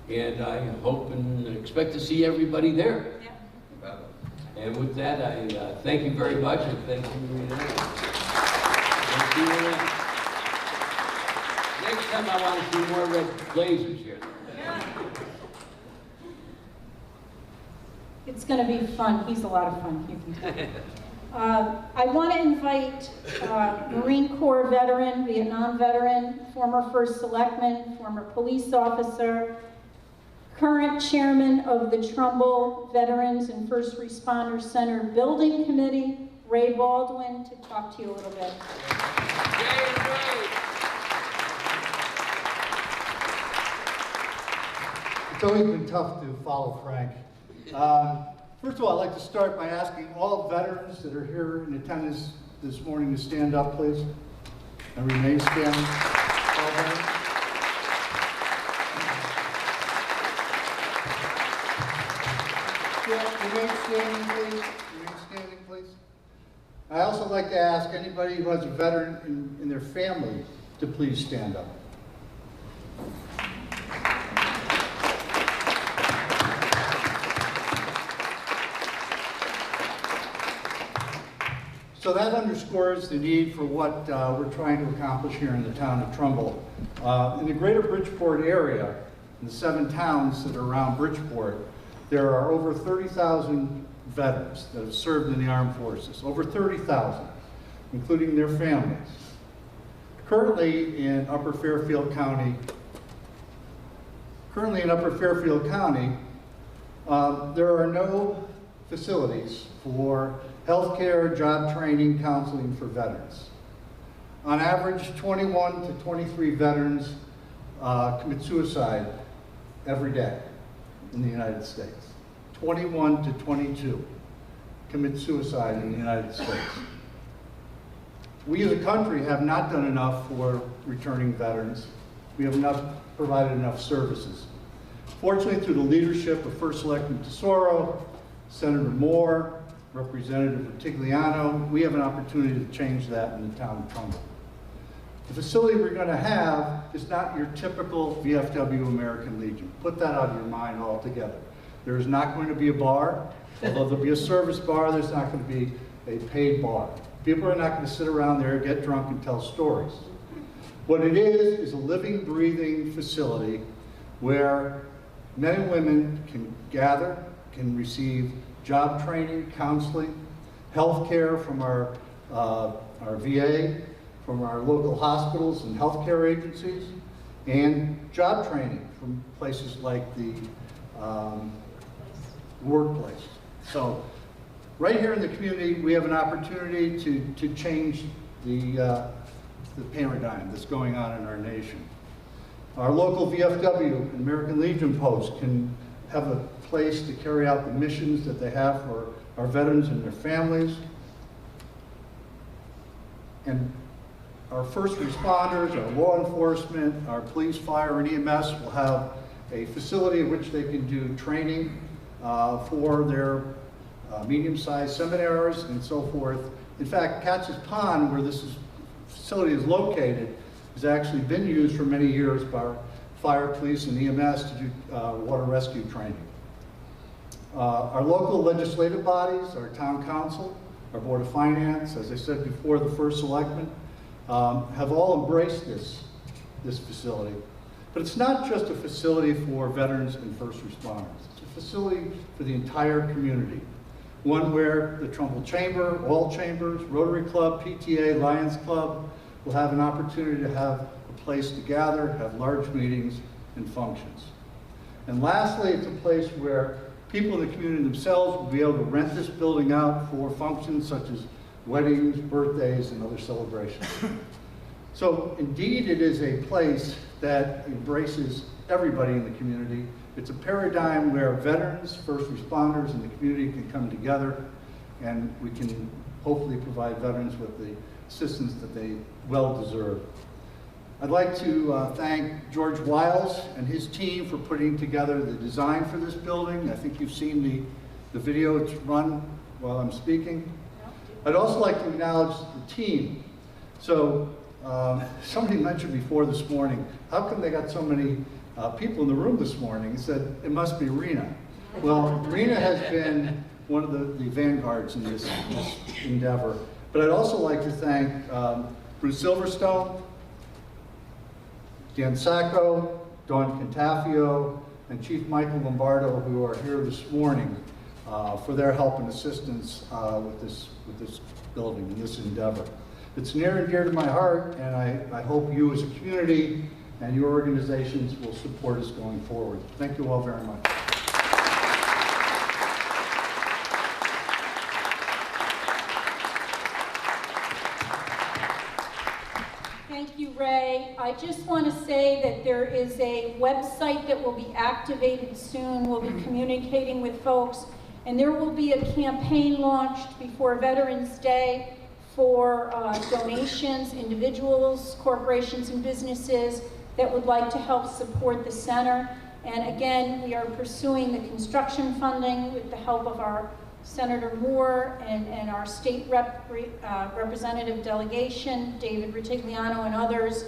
[SPEAKER 9] and I hope and expect to see everybody there. Yeah. And with that, I thank you very much, and thank you, Rita. See you then. Next time I want to see more red blazers here.
[SPEAKER 1] It's going to be fun. He's a lot of fun. I want to invite Marine Corps veteran, Vietnam veteran, former First Selectman, former police officer, current chairman of the Trumbull Veterans and First Responder Center Building Committee, Ray Baldwin, to talk to you a little bit.
[SPEAKER 10] It's always been tough to follow Frank. First of all, I'd like to start by asking all veterans that are here in attendance this morning to stand up, please, and remain standing. All veterans. Yeah, remain standing, please. Remain standing, please. I also like to ask anybody who has a veteran in their family to please stand up. So that underscores the need for what we're trying to accomplish here in the town of Trumbull. In the greater Bridgeport area, in the 7 towns that are around Bridgeport, there are over 30,000 veterans that have served in the armed forces, over 30,000, including their families. Currently in Upper Fairfield County, there are no facilities for healthcare, job training, counseling for veterans. On average, 21 to 23 veterans commit suicide every day in the United States. 21 to 22 commit suicide in the United States. We as a country have not done enough for returning veterans. We have not provided enough services. Fortunately, through the leadership of First Selectman Tesoro, Senator Moore, Representative Rutigliano, we have an opportunity to change that in the town of Trumbull. The facility we're going to have is not your typical VFW American Legion. Put that out of your mind altogether. There is not going to be a bar. Although there'll be a service bar, there's not going to be a paid bar. People are not going to sit around there, get drunk, and tell stories. What it is a living, breathing facility where men and women can gather, can receive job training, counseling, health care from our VA, from our local hospitals and healthcare agencies, and job training from places like the workplace. So right here in the community, we have an opportunity to change the paradigm that's going on in our nation. Our local VFW and American Legion posts can have a place to carry out the missions that they have for our veterans and their families. And our first responders, our law enforcement, our police, fire, and EMS will have a facility in which they can do training for their medium-sized seminars and so forth. In fact, Katz's Pond, where this facility is located, has actually been used for many years by fire, police, and EMS to do water rescue training. Our local legislative bodies, our town council, our board of finance, as I said before, the first selectman, have all embraced this facility. But it's not just a facility for veterans and first responders. It's a facility for the entire community. One where the Trumbull Chamber, all chambers, Rotary Club, PTA, Lions Club will have an opportunity to have a place to gather, have large meetings and functions. And lastly, it's a place where people in the community themselves will be able to rent this building out for functions such as weddings, birthdays, and other celebrations. So indeed, it is a place that embraces everybody in the community. It's a paradigm where veterans, first responders, and the community can come together, and we can hopefully provide veterans with the assistance that they well deserve. I'd like to thank George Wiles and his team for putting together the design for this building. I think you've seen the video it's run while I'm speaking. I'd also like to acknowledge the team. So somebody mentioned before this morning, how come they got so many people in the room this morning? He said, it must be Rena. Well, Rena has been one of the vanguards in this endeavor. But I'd also like to thank Bruce Silverstone, Dan Sacco, Dawn Cantafio, and Chief Michael Lombardo, who are here this morning for their help and assistance with this building and this endeavor. It's near and dear to my heart, and I hope you as a community and your organizations will support us going forward. Thank you all very much.
[SPEAKER 1] Thank you, Ray. I just want to say that there is a website that will be activated soon. We'll be communicating with folks, and there will be a campaign launched before Veterans Day for donations, individuals, corporations, and businesses that would like to help support the center. And again, we are pursuing the construction funding with the help of our Senator Moore and our state representative delegation, David Ritigliano and others.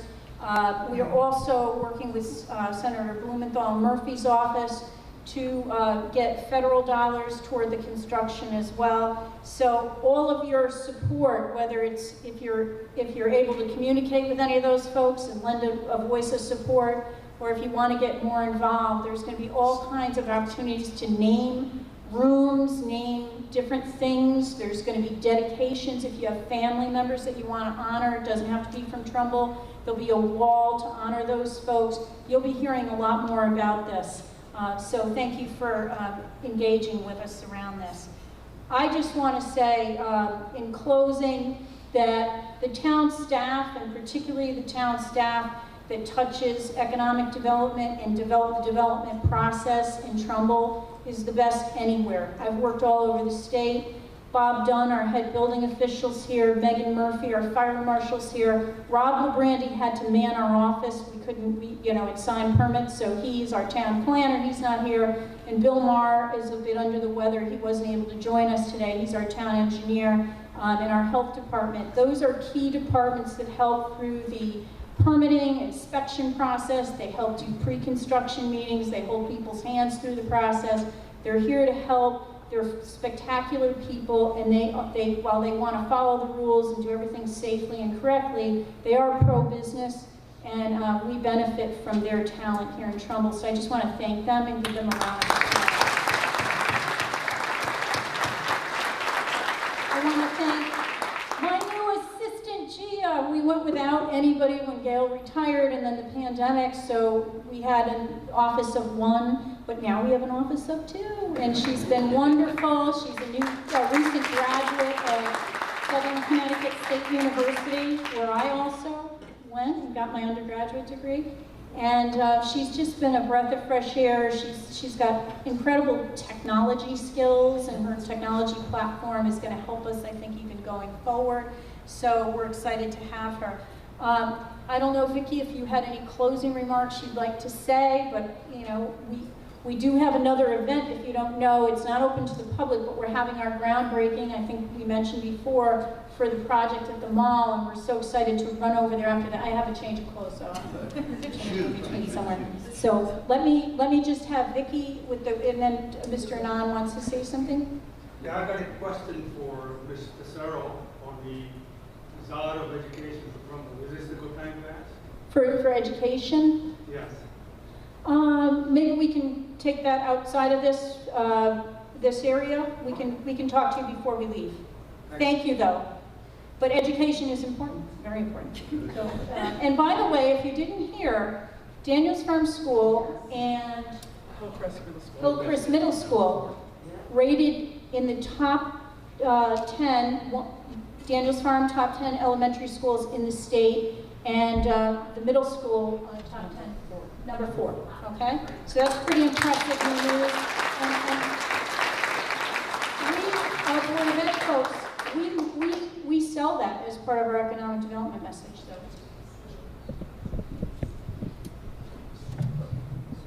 [SPEAKER 1] We are also working with Senator Blumenthal and Murphy's office to get federal dollars toward the construction as well. So all of your support, whether it's if you're able to communicate with any of those folks and lend a voice of support, or if you want to get more involved, there's going to be all kinds of opportunities to name rooms, name different things. There's going to be dedications if you have family members that you want to honor. It doesn't have to be from Trumbull. There'll be a wall to honor those folks. You'll be hearing a lot more about this. So thank you for engaging with us around this. I just want to say in closing that the town staff, and particularly the town staff that touches economic development and the development process in Trumbull, is the best anywhere. I've worked all over the state. Bob Dunn, our head building officials here, Megan Murphy, our fire marshals here. Rob LeBrandy had to man our office. We couldn't, it's signed permits, so he's our town planner, he's not here. And Bill Marr is a bit under the weather. He wasn't able to join us today. He's our town engineer in our health department. Those are key departments that help through the permitting, inspection process. They help do pre-construction meetings. They hold people's hands through the process. They're here to help. They're spectacular people, and while they want to follow the rules and do everything safely and correctly, they are pro-business, and we benefit from their talent here in Trumbull. So I just want to thank them and give them a round of applause. I want to thank my new assistant, Gia. we went without anybody when Gail retired and then the pandemic, so we had an office of one, but now we have an office of two, and she's been wonderful. She's a recent graduate of Southern Connecticut State University, where I also went and got my undergraduate degree. And she's just been a breath of fresh air. She's got incredible technology skills, and her technology platform is going to help us, I think, even going forward. So we're excited to have her. I don't know, Vicki, if you had any closing remarks you'd like to say, but you know, we do have another event. If you don't know, it's not open to the public, but we're having our groundbreaking, I think we mentioned before, for the project at the mall, and we're so excited to run over there after that. I have a change of clothes, so I'm change in between somewhere. So let me just have Vicki with the, and then Mr. Anand wants to say something.
[SPEAKER 11] Yeah, I got a question for Ms. Tesoro on the Czar of Education for Trumbull. Is this a good time to ask?
[SPEAKER 1] For education?
[SPEAKER 11] Yes.
[SPEAKER 1] Maybe we can take that outside of this this area. We can talk to you before we leave. Thank you, though. But education is important, very important. So, and by the way, if you didn't hear, Daniels Farm School and Hillcrest Middle School rated in the top 10, Daniels Farm top 10 elementary schools in the state, and the middle school top 10, number 4, okay? So that's pretty impressive news. And we, Board of Ed folks, we sell that as part of our economic development message. So.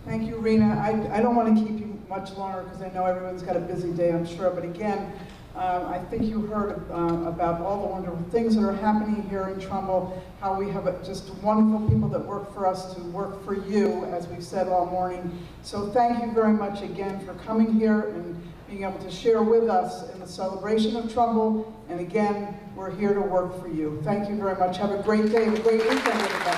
[SPEAKER 2] Thank you, Rena. I don't want to keep you much longer because I know everyone's got a busy day, I'm sure. But again, I think you heard about all the wonderful things that are happening here in Trumbull, how we have just wonderful people that work for us to work for you, as we've said all morning. So thank you very much again for coming here and being able to share with us in the celebration of Trumbull. And again, we're here to work for you. Thank you very much. Have a great day and a great weekend, everybody.